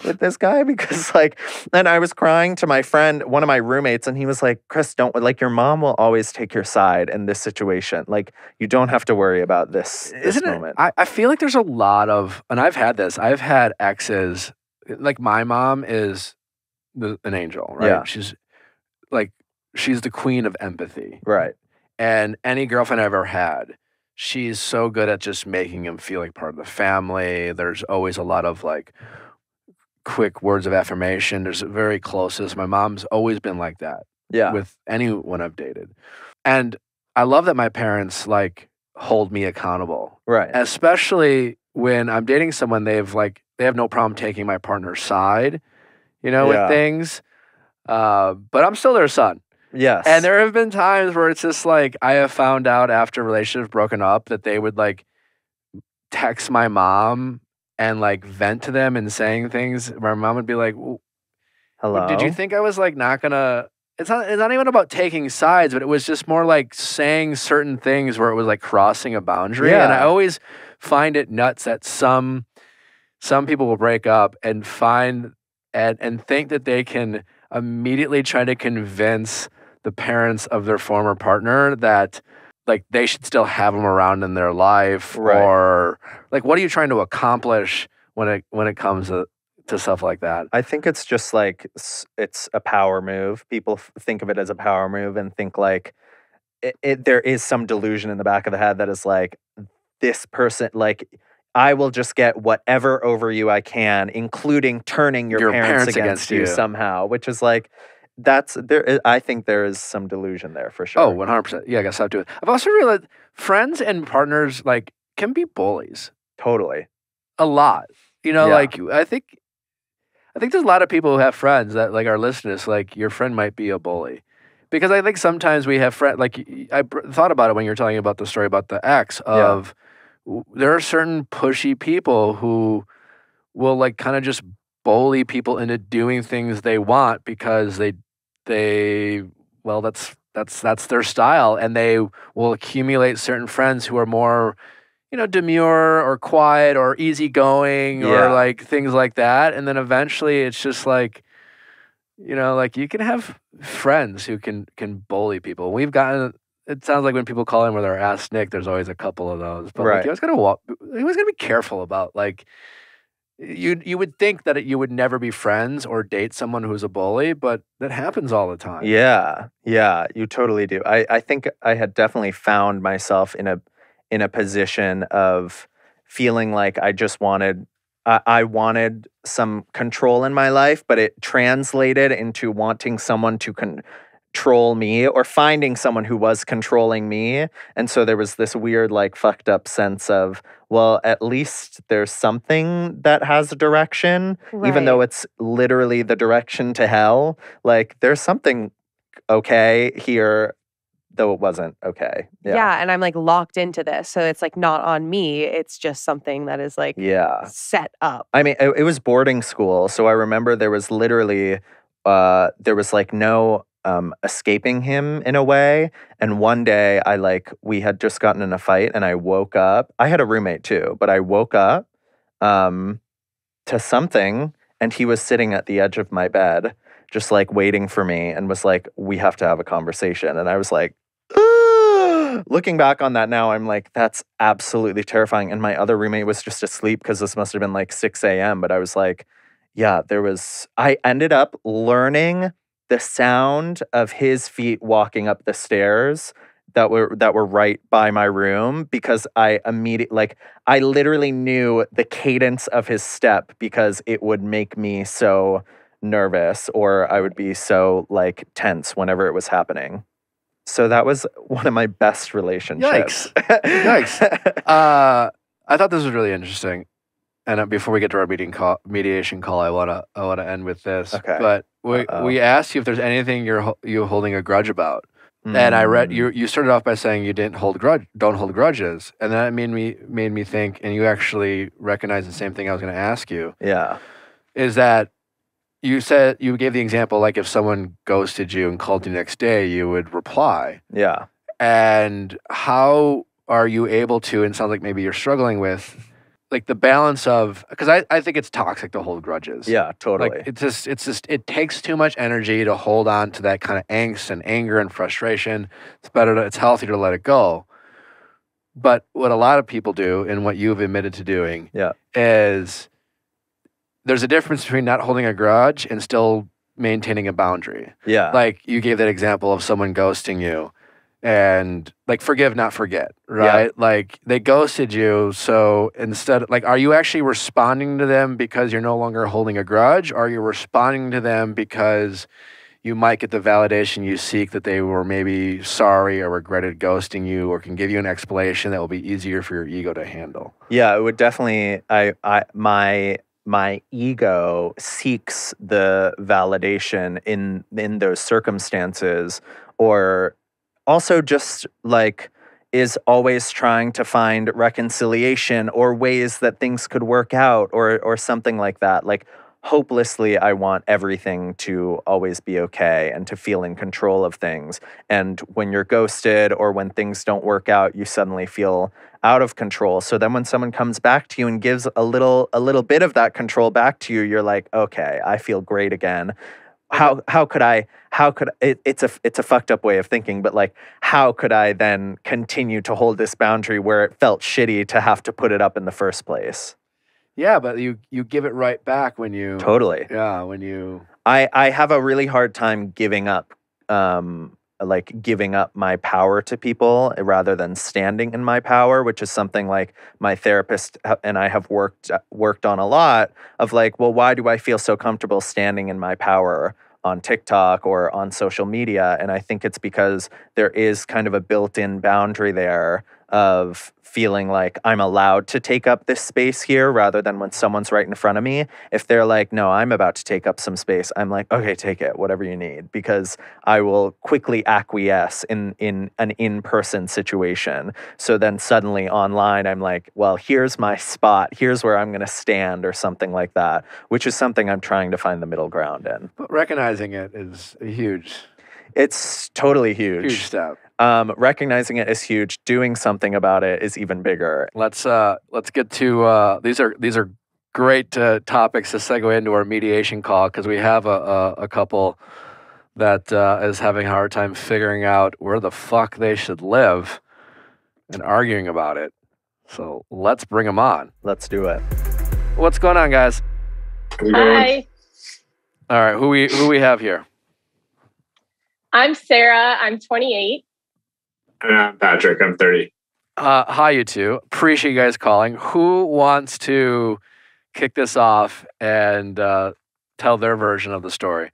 with this guy? Because like, and I was crying to my friend, one of my roommates, and he was like, Chris, don't, like, your mom will always take your side in this situation, like you don't have to worry about this moment. I feel like there's a lot of, and I've had exes, like my mom is an angel, right? Yeah. She's the queen of empathy. Right. And any girlfriend I've ever had, she's so good at just making him feel like part of the family. There's always a lot of like quick words of affirmation. There's very closeness. My mom's always been like that. Yeah. With anyone I've dated. And I love that my parents like hold me accountable. Right. Especially when I'm dating someone, they have no problem taking my partner's side, with things. But I'm still their son. Yes. And there have been times where it's just like, I have found out after relationships broken up that they would like text my mom and like vent to them and saying things. My mom would be like, hello? Did you think I was like not gonna, it's not even about taking sides, but it was just more like saying certain things where it was like crossing a boundary. Yeah. And I always find it nuts that some people will break up and find and think that they can immediately try to convince the parents of their former partner that like they should still have them around in their life. Right. Or like, what are you trying to accomplish when it comes to stuff like that? I think it's just like it's a power move. People think of it as a power move and think like there is some delusion in the back of the head that is like, this person, like, I will just get whatever over you I can, including turning your parents against you somehow, which is like, I think there is some delusion there for sure. Oh, 100%. Yeah, I guess I'll do it. I've also realized friends and partners like can be bullies. Totally. A lot. Yeah. Like I think there's a lot of people who have friends that like are listeners, like your friend might be a bully. Because I think sometimes we have friends, like I thought about it when you were telling about the story about the ex of there are certain pushy people who will like kind of just bully people into doing things they want because that's their style, and they will accumulate certain friends who are more demure or quiet or easygoing or like things like that, and then eventually it's just like like you can have friends who can bully people. We've gotten. It sounds like when people call in with their ass Nick, there's always a couple of those. But like, he was gonna be careful about like you would think that you would never be friends or date someone who's a bully, but that happens all the time. Yeah, you totally do. I think I had definitely found myself in a position of feeling like I just wanted. I wanted some control in my life, but it translated into wanting someone to control me or finding someone who was controlling me. And so there was this weird, like, fucked up sense of, well, at least there's something that has a direction, even though it's literally the direction to hell. Like, there's something okay here, though it wasn't okay. Yeah, and I'm like locked into this. So it's like not on me. It's just something that is like set up. I mean, it was boarding school. So I remember there was literally, there was like no escaping him in a way. And one day we had just gotten in a fight and I woke up. I had a roommate too, but I woke up to something and he was sitting at the edge of my bed. just like waiting for me and was like, we have to have a conversation. And I was like, looking back on that now, I'm like, that's absolutely terrifying. And my other roommate was just asleep because this must have been like 6 a.m. But I was like, yeah, I ended up learning the sound of his feet walking up the stairs that were right by my room, because I literally knew the cadence of his step because it would make me so nervous, or I would be so like tense whenever it was happening. So that was one of my best relationships. Yikes. I thought this was really interesting. And before we get to our mediation call, I wanna end with this. Okay. But we asked you if there's anything you're holding a grudge about. And I read you started off by saying you don't hold grudges, and that made me think. And you actually recognized the same thing I was going to ask you. Yeah. Is that you said you gave the example, like if someone ghosted you and called you the next day, you would reply. Yeah. And how are you able to? And it sounds like maybe you're struggling with, like, the balance of, because I think it's toxic to hold grudges. Yeah, totally. Like it takes too much energy to hold on to that kind of angst and anger and frustration. It's healthier to let it go. But what a lot of people do, and what you've admitted to doing, is there's a difference between not holding a grudge and still maintaining a boundary. Yeah. Like you gave that example of someone ghosting you. And like, forgive, not forget, right? Yeah. Like they ghosted you. So instead, like, are you actually responding to them because you're no longer holding a grudge? Or are you responding to them because you might get the validation you seek that they were maybe sorry or regretted ghosting you, or can give you an explanation that will be easier for your ego to handle? Yeah, it would definitely, my ego seeks the validation in those circumstances, or also just like is always trying to find reconciliation or ways that things could work out, or something like that. Like hopelessly, I want everything to always be okay and to feel in control of things. And when you're ghosted or when things don't work out, you suddenly feel out of control. So then when someone comes back to you and gives a little bit of that control back to you, you're like, okay, I feel great again. It's a fucked up way of thinking, but like, how could I then continue to hold this boundary where it felt shitty to have to put it up in the first place? Yeah, but you give it right back when you... Totally. Yeah, when you... I have a really hard time giving up my power to people rather than standing in my power, which is something like my therapist and I have worked on a lot of, like, well, why do I feel so comfortable standing in my power on TikTok or on social media? And I think it's because there is kind of a built-in boundary there of feeling like I'm allowed to take up this space here, rather than when someone's right in front of me. If they're like, no, I'm about to take up some space, I'm like, okay, take it, whatever you need, because I will quickly acquiesce in an in-person situation. So then suddenly online, I'm like, well, here's my spot, here's where I'm going to stand, or something like that, which is something I'm trying to find the middle ground in. But recognizing it is huge. It's totally huge. Huge step. Recognizing it is huge. Doing something about it is even bigger. Let's get to these are great topics to segue into our mediation call, because we have a couple that is having a hard time figuring out where the fuck they should live and arguing about it. So let's bring them on. Let's do it. What's going on, guys? Hi. All right, who we have here? I'm Sarah. I'm 28. And I'm Patrick. I'm 30. Hi, you two. Appreciate you guys calling. Who wants to kick this off and tell their version of the story?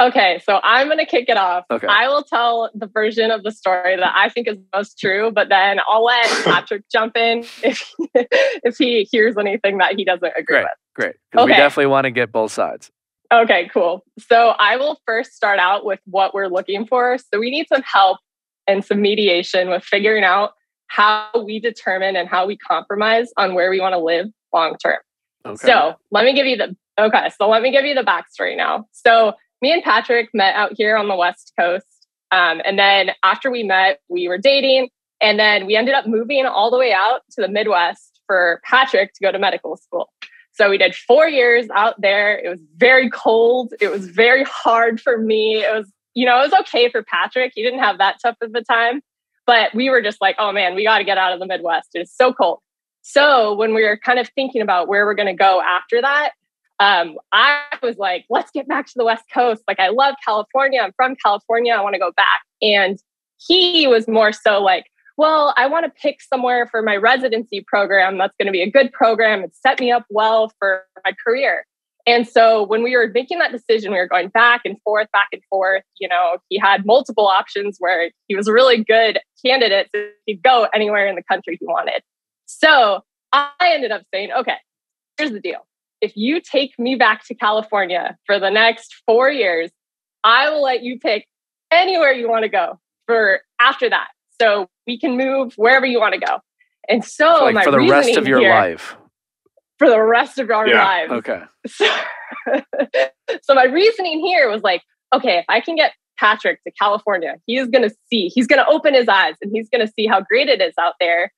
Okay, so I'm going to kick it off. Okay. I will tell the version of the story that I think is most true, but then I'll let Patrick jump in if he hears anything that he doesn't agree with. Great. Because we definitely want to get both sides. Okay, cool. So I will first start out with what we're looking for. So we need some help and some mediation with figuring out how we determine and how we compromise on where we want to live long term. Okay. So let me give you the backstory now. So me and Patrick met out here on the West Coast. And then after we met, we were dating. And then we ended up moving all the way out to the Midwest for Patrick to go to medical school. So we did 4 years out there. It was very cold. It was very hard for me. It was, it was okay for Patrick. He didn't have that tough of a time. But we were just like, oh man, we got to get out of the Midwest. It's so cold. So when we were kind of thinking about where we're going to go after that, I was like, let's get back to the West Coast. Like, I love California. I'm from California. I want to go back. And he was more so like, well, I want to pick somewhere for my residency program that's going to be a good program and set me up well for my career. And so when we were making that decision, we were going back and forth. He had multiple options where he was a really good candidate. So he could go anywhere in the country he wanted. So I ended up saying, okay, here's the deal. If you take me back to California for the next 4 years, I will let you pick anywhere you want to go for after that. So we can move wherever you want to go. And so for the rest of your life. For the rest of our lives. Okay. So my reasoning here was like, okay, if I can get Patrick to California, he's going to open his eyes and he's going to see how great it is out there.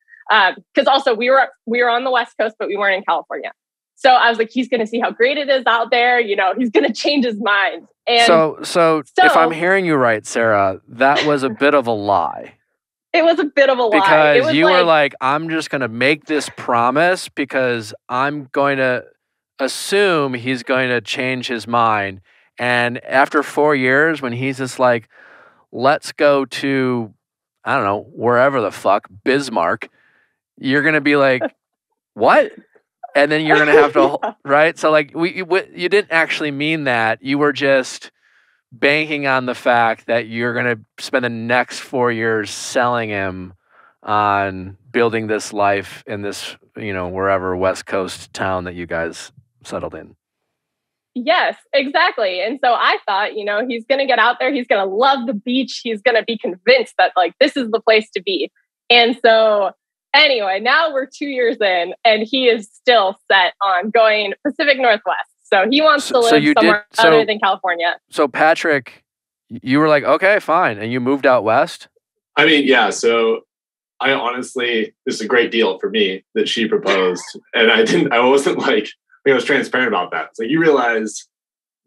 Because also we were on the West Coast, but we weren't in California. So I was like, he's going to see how great it is out there. He's going to change his mind. And so if I'm hearing you right, Sarah, that was a bit of a lie. It was a bit of a lie. Because you were like, I'm just going to make this promise because I'm going to assume he's going to change his mind. And after 4 years, when he's just like, let's go to, I don't know, wherever the fuck, Bismarck, you're going to be like, what? And then you're going to have to, right? So like, you didn't actually mean that. You were just banking on the fact that you're going to spend the next 4 years selling him on building this life in this, wherever West Coast town that you guys settled in. Yes, exactly. And so I thought, he's going to get out there. He's going to love the beach. He's going to be convinced that like, this is the place to be. And so anyway, now we're 2 years in and he is still set on going Pacific Northwest. So he wants to live somewhere other than California. So Patrick, you were like, okay, fine. And you moved out west? I mean, yeah. So I honestly, this is a great deal for me that she proposed. And I wasn't like, I was transparent about that. It's like, you realize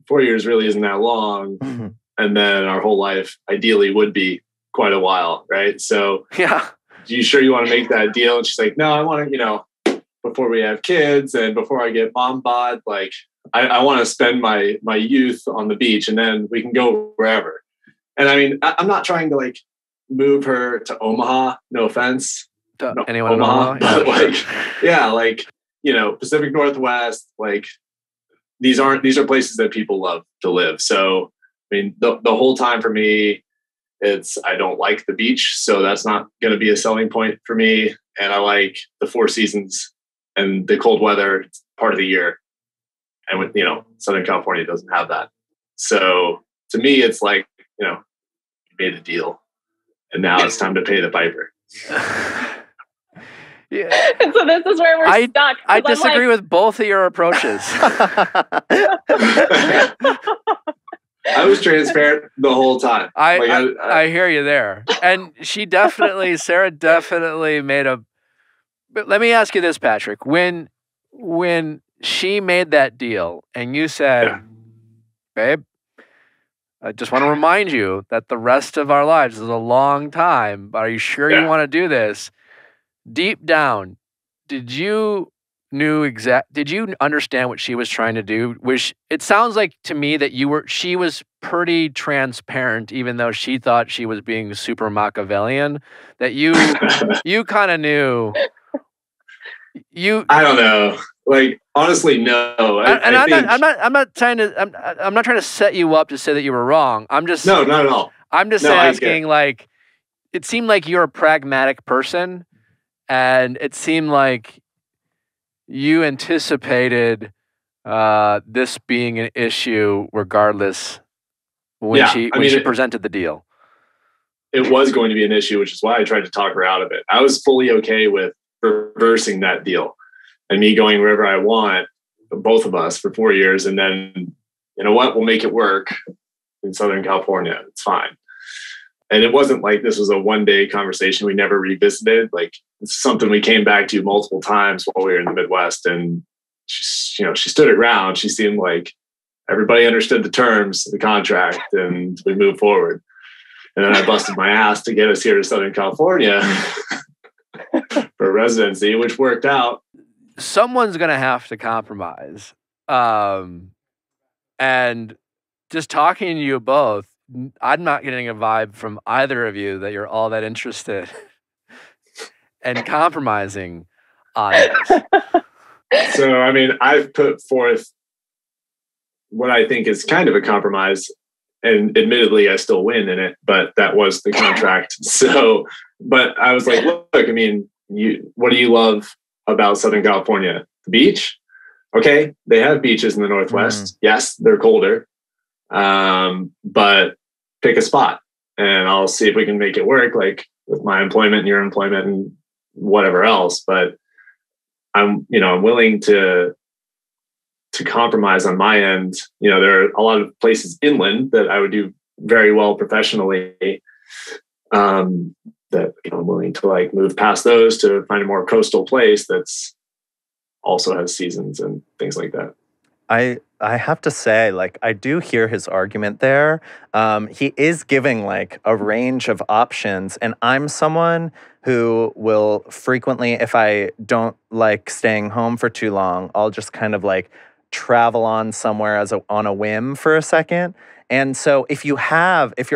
4 years really isn't that long. Mm-hmm. And then our whole life ideally would be quite a while. Right. So yeah. You sure you want to make that deal? And she's like, no, I want to, before we have kids and before I get mom bod, like, I want to spend my youth on the beach and then we can go wherever. And I mean, I'm not trying to like move her to Omaha. No offense. Anyone in Omaha? But like, Pacific Northwest, like these are places that people love to live. So, I mean, the whole time for me, I don't like the beach. So that's not going to be a selling point for me. And I like the 4 seasons and the cold weather part of the year. And with, Southern California doesn't have that. So to me, it's like, you made a deal and now it's time to pay the piper. Yeah. And so this is where we're stuck. I disagree with both of your approaches. I was transparent the whole time. I hear you there. And Sarah definitely made but let me ask you this, Patrick. When she made that deal and you said, babe, I just want to remind you that the rest of our lives is a long time, but are you sure you want to do this? Deep down, did you understand what she was trying to do? It sounds like to me that she was pretty transparent, even though she thought she was being super Machiavellian, that you kind of knew. I don't know. Like, honestly, no. I'm not trying to set you up to say that you were wrong. I'm just no, not at all. I'm just asking. Like, it seemed like you're a pragmatic person, and it seemed like you anticipated this being an issue regardless when she presented the deal. It was going to be an issue, which is why I tried to talk her out of it. I was fully okay with reversing that deal and me going wherever I want, both of us, for 4 years. And then, we'll make it work in Southern California. It's fine. And it wasn't like this was a one-day conversation we never revisited. Like, it's something we came back to multiple times while we were in the Midwest. And she stood her ground. She seemed like everybody understood the terms of the contract, and we moved forward. And then I busted my ass to get us here to Southern California for residency, which worked out. Someone's going to have to compromise. And just talking to you both, I'm not getting a vibe from either of you that you're all that interested in compromising on this. So, I mean, I've put forth what I think is kind of a compromise, and admittedly, I still win in it, but that was the contract. So, but I was like, look, I mean, what do you love about Southern California? The beach? Okay, they have beaches in the Northwest. Yes, they're colder, but pick a spot, and I'll see if we can make it work, like with my employment and your employment and whatever else. But I'm willing to compromise on my end. There are a lot of places inland that I would do very well professionally, that I'm willing to like move past those to find a more coastal place that's also has seasons and things like that. I have to say, like, I do hear his argument there. He is giving like a range of options, and I'm someone who will frequently, if I don't like staying home for too long, I'll just kind of like travel on somewhere on a whim for a second. And so if you're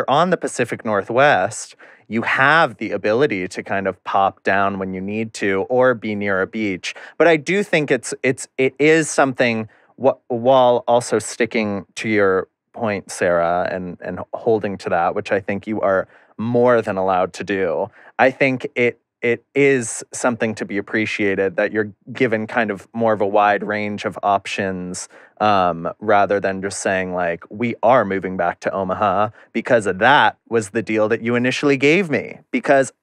on the Pacific Northwest, you have the ability to kind of pop down when you need to, or be near a beach. But I do think it is something, while also sticking to your point, Sarah, and holding to that, which I think you are more than allowed to do. I think it is something to be appreciated that you're given kind of more of a wide range of options, rather than just saying like, we are moving back to Omaha because that was the deal that you initially gave me. Because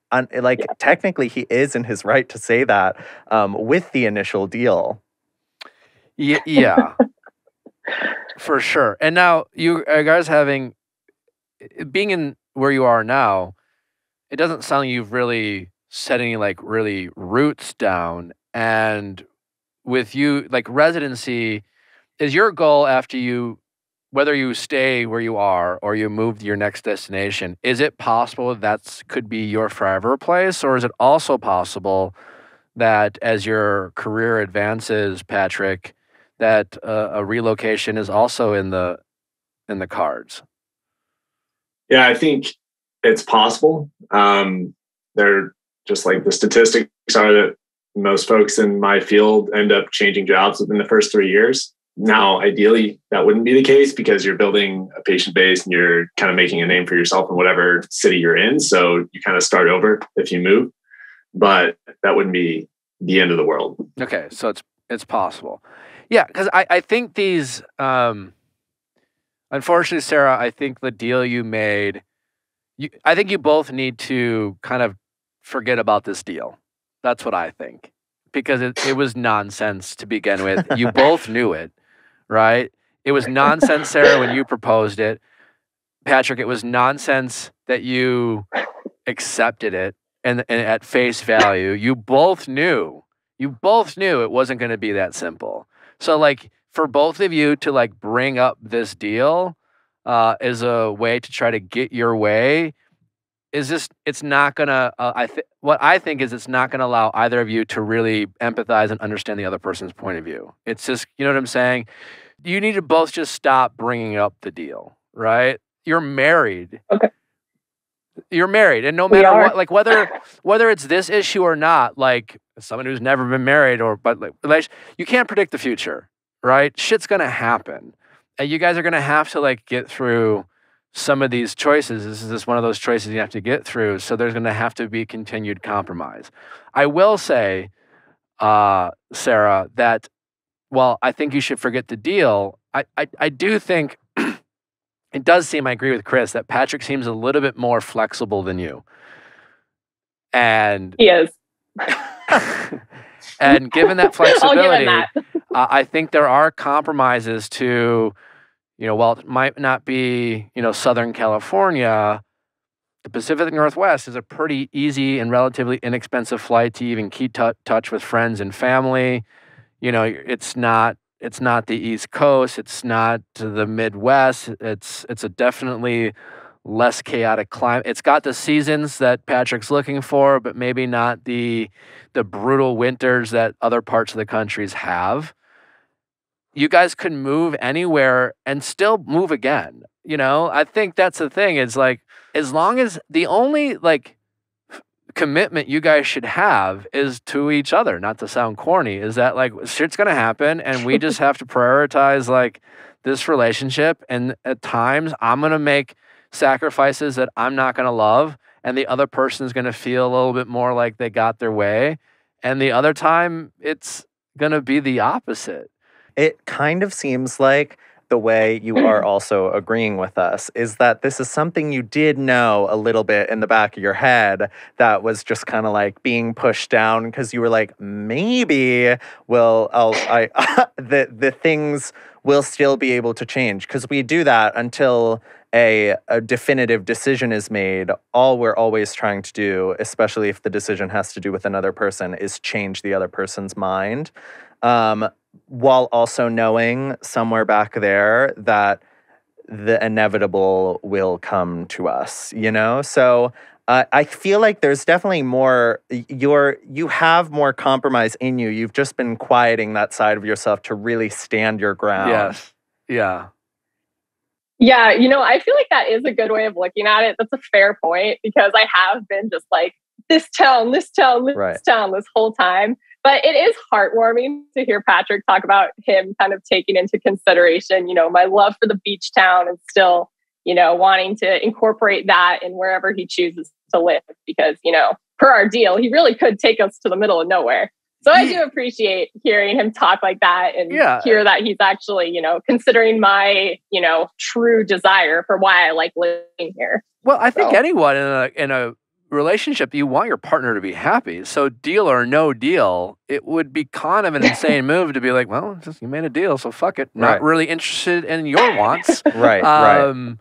technically he is in his right to say that, with the initial deal. Yeah, for sure. And now you guys being in where you are now, it doesn't sound like you've really set any like really roots down. And with you, like residency, is your goal after whether you stay where you are or you move to your next destination, is it possible that could be your forever place? Or is it also possible that as your career advances, Patrick, that a relocation is also in the cards? Yeah, I think it's possible. They're just like the statistics are that most folks in my field end up changing jobs within the first 3 years. Now, ideally, that wouldn't be the case because you're building a patient base and you're kind of making a name for yourself in whatever city you're in. So you kind of start over if you move, but that wouldn't be the end of the world. Okay, so it's possible. Yeah, because I think these, unfortunately, Sarah, I think the deal you made, I think you both need to kind of forget about this deal. That's what I think. Because it was nonsense to begin with. You both knew it, right? It was nonsense, Sarah, when you proposed it. Patrick, it was nonsense that you accepted it and at face value. You both knew it wasn't going to be that simple. So like for both of you to like bring up this deal as a way to try to get your way is just, it's not gonna, what I think is it's not gonna allow either of you to really empathize and understand the other person's point of view. It's just, you know what I'm saying? You need to both just stop bringing up the deal, right? You're married. Okay. You're married, and no matter what, like whether it's this issue or not, like someone who's never been married you can't predict the future, right? Shit's gonna happen, and you guys are gonna have to like get through some of these choices. This is just one of those choices you have to get through. So there's gonna have to be continued compromise. I will say, Sarah, that while I think you should forget the deal, I do think. It does seem, I agree with Chris, that Patrick seems a little bit more flexible than you. And he is. And given that flexibility, I'll give him that. I think there are compromises to, while it might not be, Southern California, the Pacific Northwest is a pretty easy and relatively inexpensive flight to even keep touch with friends and family. You know, it's not the East Coast, it's not the Midwest. It's a definitely less chaotic climate. It's got the seasons that Patrick's looking for, but maybe not the brutal winters that other parts of the countries have. You guys could move anywhere and still move again. You know, I think that's the thing. Is like, as long as the only like commitment you guys should have is to each other, not to sound corny, is that like shit's gonna happen and we just have to prioritize like this relationship. And at times I'm gonna make sacrifices that I'm not gonna love, and the other person is gonna feel a little bit more like they got their way. And the other time it's gonna be the opposite. It kind of seems like the way you are also agreeing with us is that this is something you did know a little bit in the back of your head that was just kind of like being pushed down because you were like, maybe the things will still be able to change, because we do that until a definitive decision is made. All we're always trying to do, especially if the decision has to do with another person, is change the other person's mind. While also knowing somewhere back there that the inevitable will come to us, you know? So I feel like there's definitely more, you have more compromise in you. You've just been quieting that side of yourself to really stand your ground. Yes. Yeah. Yeah, I feel like that is a good way of looking at it. That's a fair point, because I have been just like, this town, this town this whole time. But it is heartwarming to hear Patrick talk about him kind of taking into consideration, my love for the beach town, and still, wanting to incorporate that in wherever he chooses to live. Because, per our deal, he really could take us to the middle of nowhere. So I do appreciate hearing him talk like that, and hear that he's actually, considering my, true desire for why I like living here. Well, I think anyone in a relationship, you want your partner to be happy. So deal or no deal, it would be kind of an insane move to be like, well, you made a deal, so fuck it. Not really interested in your wants. Right.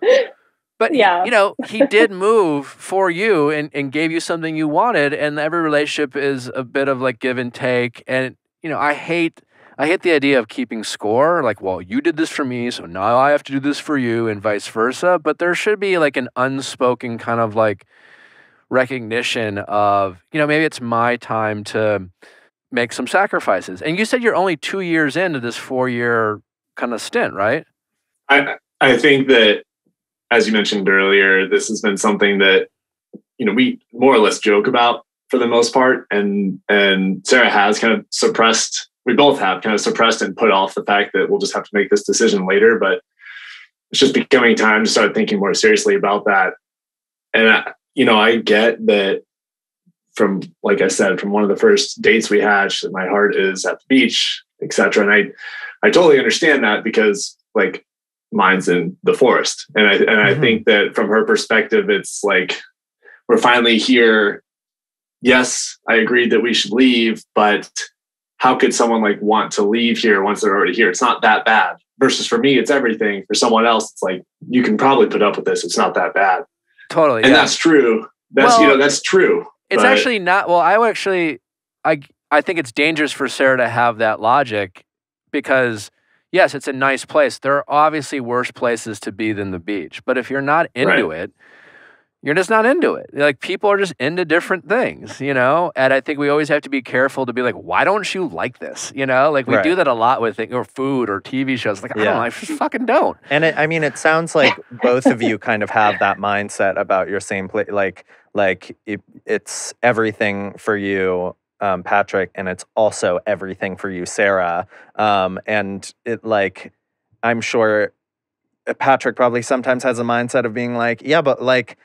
But he did move for you and gave you something you wanted. And every relationship is a bit of like give and take. And I hate the idea of keeping score. Like, well, you did this for me, so now I have to do this for you, and vice versa. But there should be like an unspoken kind of like recognition of, maybe it's my time to make some sacrifices. And you said you're only 2 years into this 4-year kind of stint, right? I think that, as you mentioned earlier, this has been something that, we more or less joke about for the most part. And Sarah has kind of suppressed, we both have kind of suppressed and put off the fact that we'll just have to make this decision later. But it's just becoming time to start thinking more seriously about that. And I get that from, like I said, from one of the first dates we had, my heart is at the beach, etc. And I totally understand that, because like mine's in the forest. And I think that from her perspective, it's like, we're finally here. Yes, I agreed that we should leave, but how could someone like want to leave here once they're already here? It's not that bad. Versus for me, it's everything. For someone else, it's like, you can probably put up with this. It's not that bad. Totally. And that's true. That's true. It's actually not. Well, I think it's dangerous for Sarah to have that logic, because yes, it's a nice place. There are obviously worse places to be than the beach. But if you're not into it, you're just not into it. Like, people are just into different things, And I think we always have to be careful to be like, why don't you like this? Like we do that a lot with or food or TV shows. Like, I don't know, I just fucking don't. And it sounds like both of you kind of have that mindset about your same place. Like it's everything for you, Patrick, and it's also everything for you, Sarah. And it, like, I'm sure Patrick probably sometimes has a mindset of being like, yeah, but like,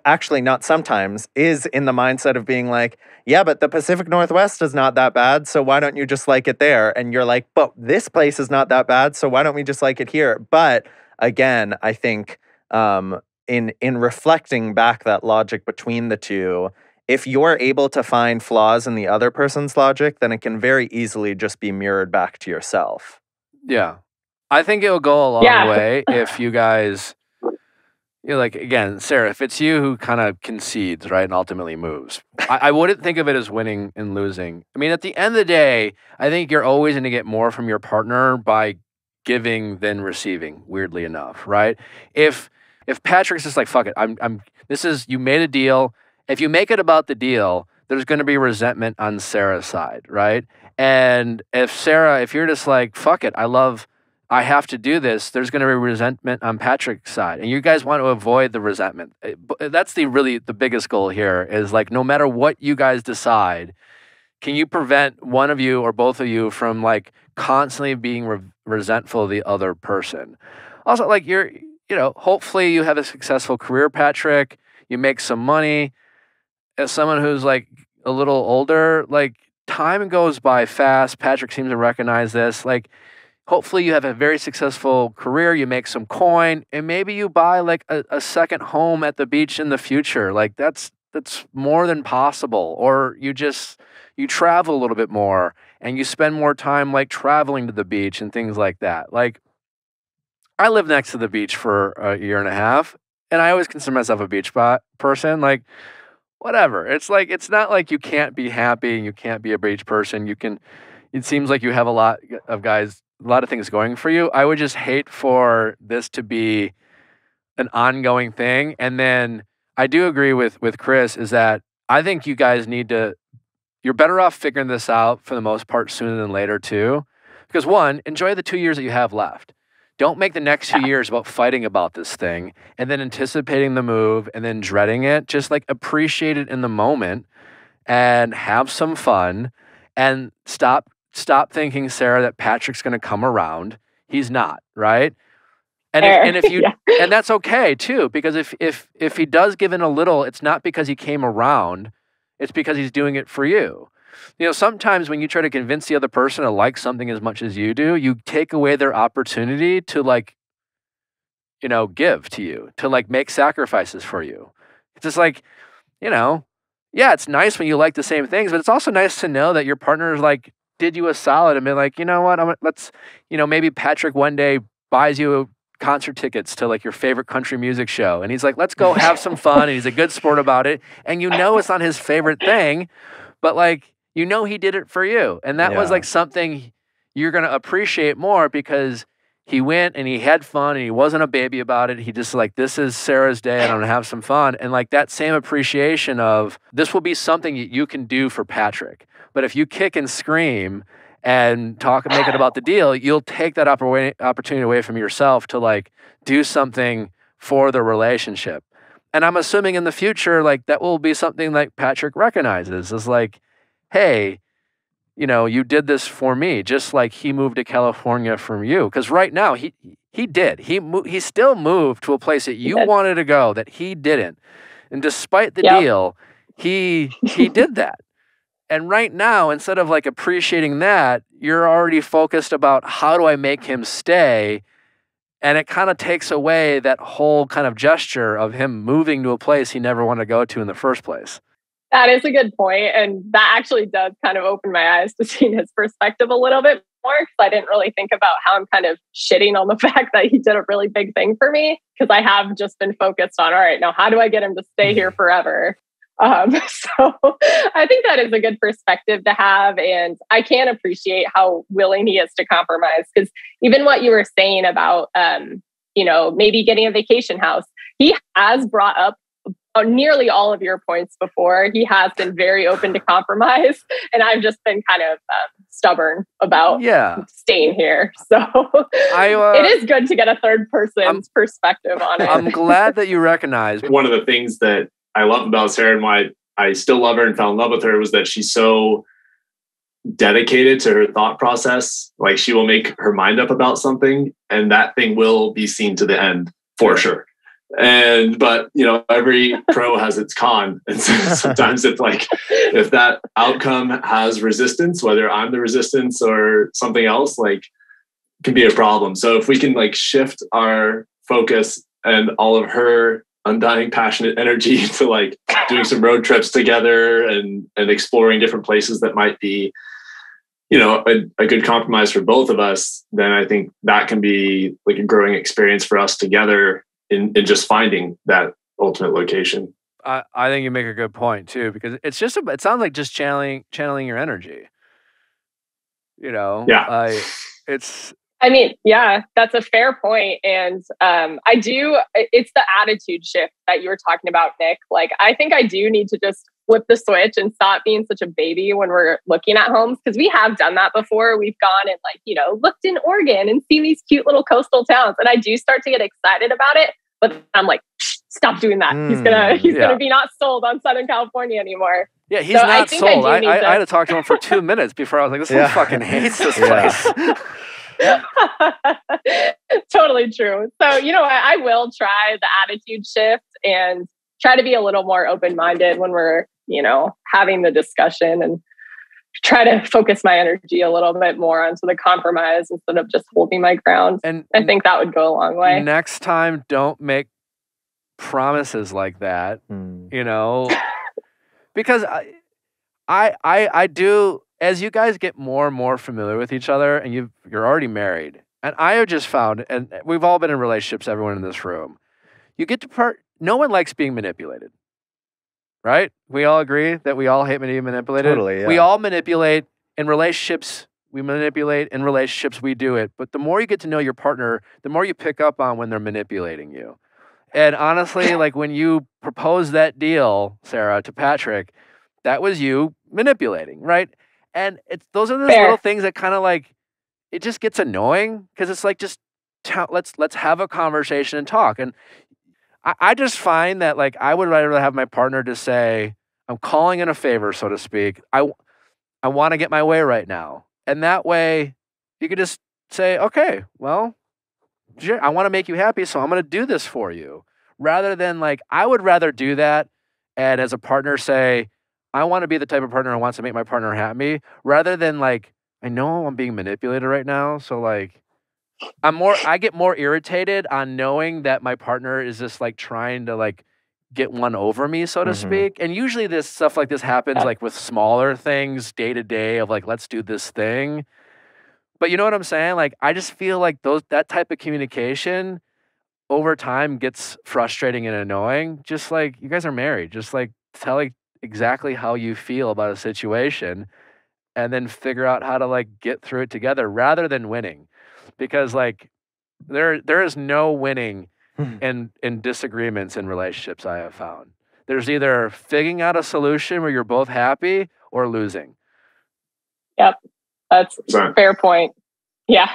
actually not sometimes, is in the mindset of being like, yeah, but the Pacific Northwest is not that bad, so why don't you just like it there? And you're like, but this place is not that bad, so why don't we just like it here? But again, I think in reflecting back that logic between the two, if you're able to find flaws in the other person's logic, then it can very easily just be mirrored back to yourself. Yeah. I think it'll go a long way if you guys You know, like, again, Sarah, if it's you who kind of concedes, right, and ultimately moves, I wouldn't think of it as winning and losing. I mean, at the end of the day, I think you're always going to get more from your partner by giving than receiving, weirdly enough, right? If Patrick's just like, fuck it, you made a deal. If you make it about the deal, there's going to be resentment on Sarah's side, right? And if you're just like, fuck it, I have to do this, there's going to be resentment on Patrick's side. And you guys want to avoid the resentment. That's the biggest goal here is like, no matter what you guys decide, can you prevent one of you or both of you from like constantly being resentful of the other person? Also, like hopefully you have a successful career, Patrick. You make some money. As someone who's like a little older, like time goes by fast. Patrick seems to recognize this. Like, hopefully you have a very successful career, you make some coin, and maybe you buy like a second home at the beach in the future. Like that's more than possible. Or you travel a little bit more and you spend more time like traveling to the beach and things like that. Like I lived next to the beach for a year and a half and I always consider myself a beach person. Like whatever. It's like, it's not like you can't be happy and you can't be a beach person. It seems like you have a lot of things going for you. I would just hate for this to be an ongoing thing. And then I do agree with Chris is that I think you guys you're better off figuring this out for the most part sooner than later too. Because one, enjoy the 2 years that you have left. Don't make the next 2 years about fighting about this thing and then anticipating the move and then dreading it. Just like appreciate it in the moment and have some fun and stop thinking, Sarah, that Patrick's going to come around. He's not, right? And if you and that's okay too, because if he does give in a little, it's not because he came around, it's because he's doing it for you. You know, sometimes when you try to convince the other person to like something as much as you do, you take away their opportunity to like, give to you, to like make sacrifices for you. It's just like, yeah, it's nice when you like the same things, but it's also nice to know that your partner is like, did you a solid and be like, you know what, maybe Patrick one day buys you concert tickets to like your favorite country music show. And he's like, let's go have some fun. And he's a good sport about it. And it's not his favorite thing, but like, he did it for you. And that was like something you're going to appreciate more because he went and he had fun and he wasn't a baby about it. He just like, this is Sarah's day and I'm going to have some fun. And like that same appreciation of this will be something that you can do for Patrick. But if you kick and scream and make it about the deal, you'll take that opportunity away from yourself to like do something for the relationship. And I'm assuming in the future, like that will be something like Patrick recognizes is like, hey, you did this for me, just like he moved to California from you. Because right now he did. He still moved to a place that you wanted to go that he didn't. And despite the deal, he did that. And right now, instead of like appreciating that, you're already focused about how do I make him stay? And it kind of takes away that whole kind of gesture of him moving to a place he never wanted to go to in the first place. That is a good point. And that actually does kind of open my eyes to seeing his perspective a little bit more because I didn't really think about how I'm kind of shitting on the fact that he did a really big thing for me because I have just been focused on, all right, now how do I get him to stay here forever? So I think that is a good perspective to have. And I can appreciate how willing he is to compromise because even what you were saying about, maybe getting a vacation house, he has brought up nearly all of your points before. He has been very open to compromise. And I've just been kind of stubborn about staying here. So it is good to get a third person's perspective on it. I'm glad that you recognize. One of the things that I love about Sarah and why I still love her and fell in love with her was that she's so dedicated to her thought process. Like she will make her mind up about something and that thing will be seen to the end for sure. But every pro has its con. And sometimes it's like, if that outcome has resistance, whether I'm the resistance or something else, like it can be a problem. So if we can like shift our focus and all of her undying passionate energy to like doing some road trips together and exploring different places that might be, a good compromise for both of us, then I think that can be like a growing experience for us together in just finding that ultimate location. I think you make a good point too, because it sounds like just channeling your energy. Yeah. I mean, yeah, that's a fair point. And it's the attitude shift that you were talking about, Nick. Like, I think I do need to just flip the switch and stop being such a baby when we're looking at homes, because we have done that before. We've gone and looked in Oregon and seen these cute little coastal towns. And I do start to get excited about it, but I'm like, stop doing that. He's gonna be not sold on Southern California anymore. Yeah, he's not sold. I had to talk to him for 2 minutes before I was like, this one fucking hates this place. Totally true. So, I will try the attitude shift and try to be a little more open-minded when we're, having the discussion, and try to focus my energy a little bit more onto the compromise instead of just holding my ground. And I think that would go a long way. Next time, don't make promises like that, because I do, as you guys get more and more familiar with each other, and you're already married, and I have just found, and we've all been in relationships, everyone in this room, you get to no one likes being manipulated, right? We all agree that we all hate being manipulated. Totally, yeah. We all manipulate in relationships. We manipulate in relationships. We do it. But the more you get to know your partner, the more you pick up on when they're manipulating you. And honestly, like when you proposed that deal, Sarah, to Patrick, that was you manipulating, right? And those are those little things that kind of like, it just gets annoying, because it's like, just let's have a conversation and talk. And I just find that, like, I would rather have my partner just say, I'm calling in a favor, so to speak. I want to get my way right now. And that way you could just say, okay, well, I want to make you happy, so I'm going to do this for you. Rather than, like, I would rather do that and as a partner say, I want to be the type of partner who wants to make my partner happy, rather than, like, I know I'm being manipulated right now, so, like, I get more irritated on knowing that my partner is just, like, trying to, like, get one over me, so to speak. And usually this stuff like this happens like with smaller things day to day of like, let's do this thing. But you know what I'm saying? Like, I just feel like that type of communication over time gets frustrating and annoying. Just like, you guys are married, just like tell like exactly how you feel about a situation and then figure out how to like get through it together rather than winning. Because like there is no winning in disagreements in relationships, I have found. There's either figuring out a solution where you're both happy or losing. Yep. That's a fair point. Yeah.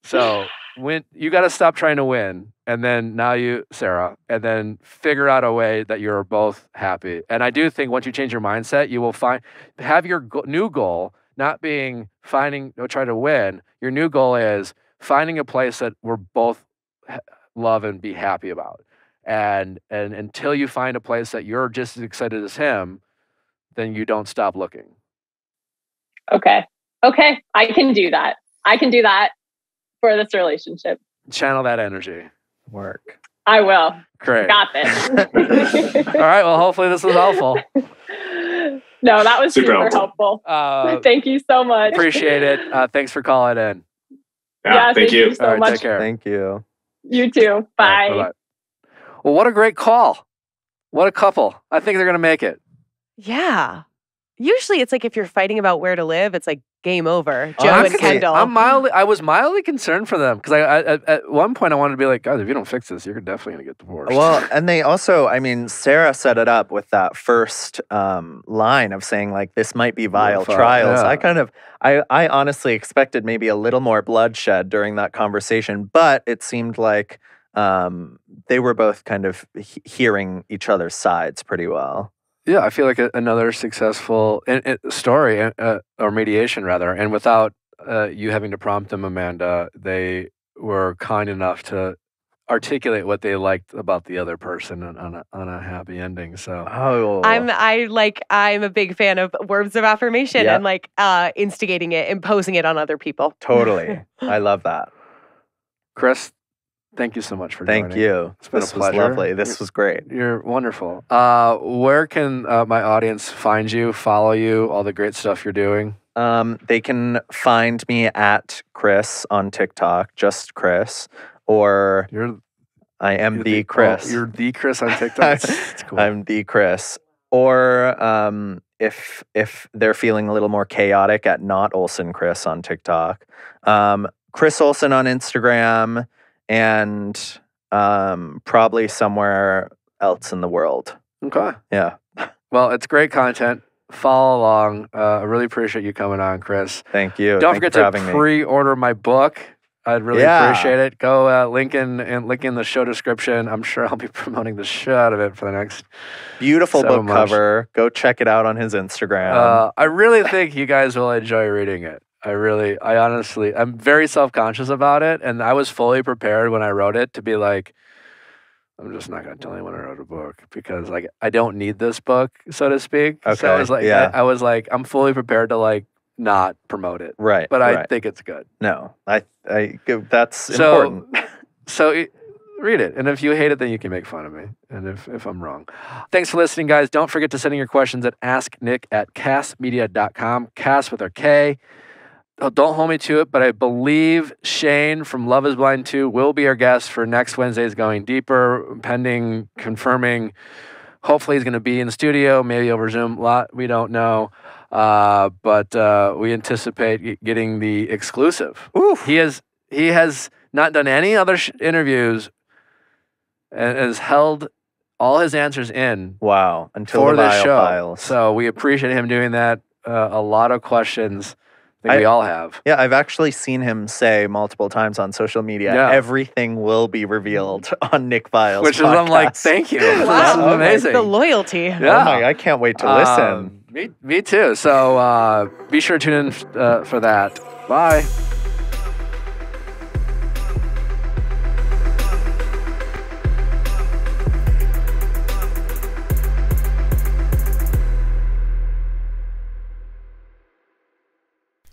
So when you got to stop trying to win, and then Sarah, and then figure out a way that you're both happy. And I do think once you change your mindset, you will have your new goal not being trying to win. Your new goal is finding a place that we're both love and be happy about. And until you find a place that you're just as excited as him, then you don't stop looking. Okay. I can do that. For this relationship. Channel that energy. Work. I will. Great. Got this. All right. Well, hopefully this was helpful. No, that was super helpful. Thank you so much. Appreciate it. Thanks for calling in. Yeah, thank you so much. Take care. Thank you. You too. Bye. Bye-bye. Well, what a great call. What a couple. I think they're going to make it. Yeah. Usually it's like if you're fighting about where to live, it's like game over. Joe Honestly, and Kendall. I was mildly concerned for them because I at one point I wanted to be like, guys, if you don't fix this, you're definitely going to get divorced. Well, and they also, I mean, Sarah set it up with that first line of saying like, this might be Viall trials. Yeah. I honestly expected maybe a little more bloodshed during that conversation, but it seemed like they were both kind of hearing each other's sides pretty well. Yeah, I feel like another successful story, or mediation rather, and without you having to prompt them, Amanda, they were kind enough to articulate what they liked about the other person on a happy ending. So I'm a big fan of words of affirmation and like instigating it, imposing it on other people. Totally. I love that. Chris, thank you so much for joining. Thank you. It's been this a pleasure. Was lovely. This was great. You're wonderful. Where can my audience find you, follow you, all the great stuff you're doing? They can find me at Chris on TikTok, just Chris, or I am the Chris. Oh, you're the Chris on TikTok. That's cool. I'm the Chris. Or if they're feeling a little more chaotic, at not Olsen Chris on TikTok. Chris Olsen on Instagram, and probably somewhere else in the world. Okay. Yeah. Well, it's great content. Follow along. I really appreciate you coming on, Chris. Thank you. Don't Thank you forget for to having me. pre-order my book. I'd really appreciate it. Go link in the show description. I'm sure I'll be promoting the shit out of it for the next Beautiful book months. cover. Go check it out on his Instagram. I really think you guys will enjoy reading it. I honestly, I'm very self-conscious about it, and I was fully prepared when I wrote it to be like, I'm just not going to tell anyone I wrote a book because like I don't need this book, so to speak. Okay. So I was like, I was like, I'm fully prepared to like not promote it. Right. But I think it's good. No, that's important. So read it. And if you hate it, then you can make fun of me. And if I'm wrong. Thanks for listening, guys. Don't forget to send in your questions at asknick@castmedia.com. Cast with our K. Oh, don't hold me to it, but I believe Shane from Love is Blind 2 will be our guest for next Wednesday's Going Deeper, pending confirming. Hopefully he's going to be in the studio, maybe over Zoom. We don't know. But we anticipate getting the exclusive. Oof. He has not done any other interviews and has held all his answers in. Wow. Until for the this show. files. So we appreciate him doing that. A lot of questions that we all have. Yeah, I've actually seen him say multiple times on social media, everything will be revealed on Nick Viall's Which is, podcast. I'm like, thank you. This is amazing. The loyalty. Yeah. Oh my, I can't wait to listen. Me too. So be sure to tune in for that. Bye.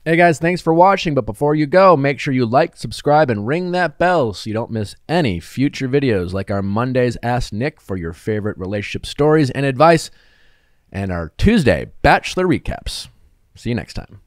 Hey guys, thanks for watching, but before you go, make sure you like, subscribe, and ring that bell so you don't miss any future videos like our Mondays Ask Nick for your favorite relationship stories and advice, and our Tuesday Bachelor recaps. See you next time.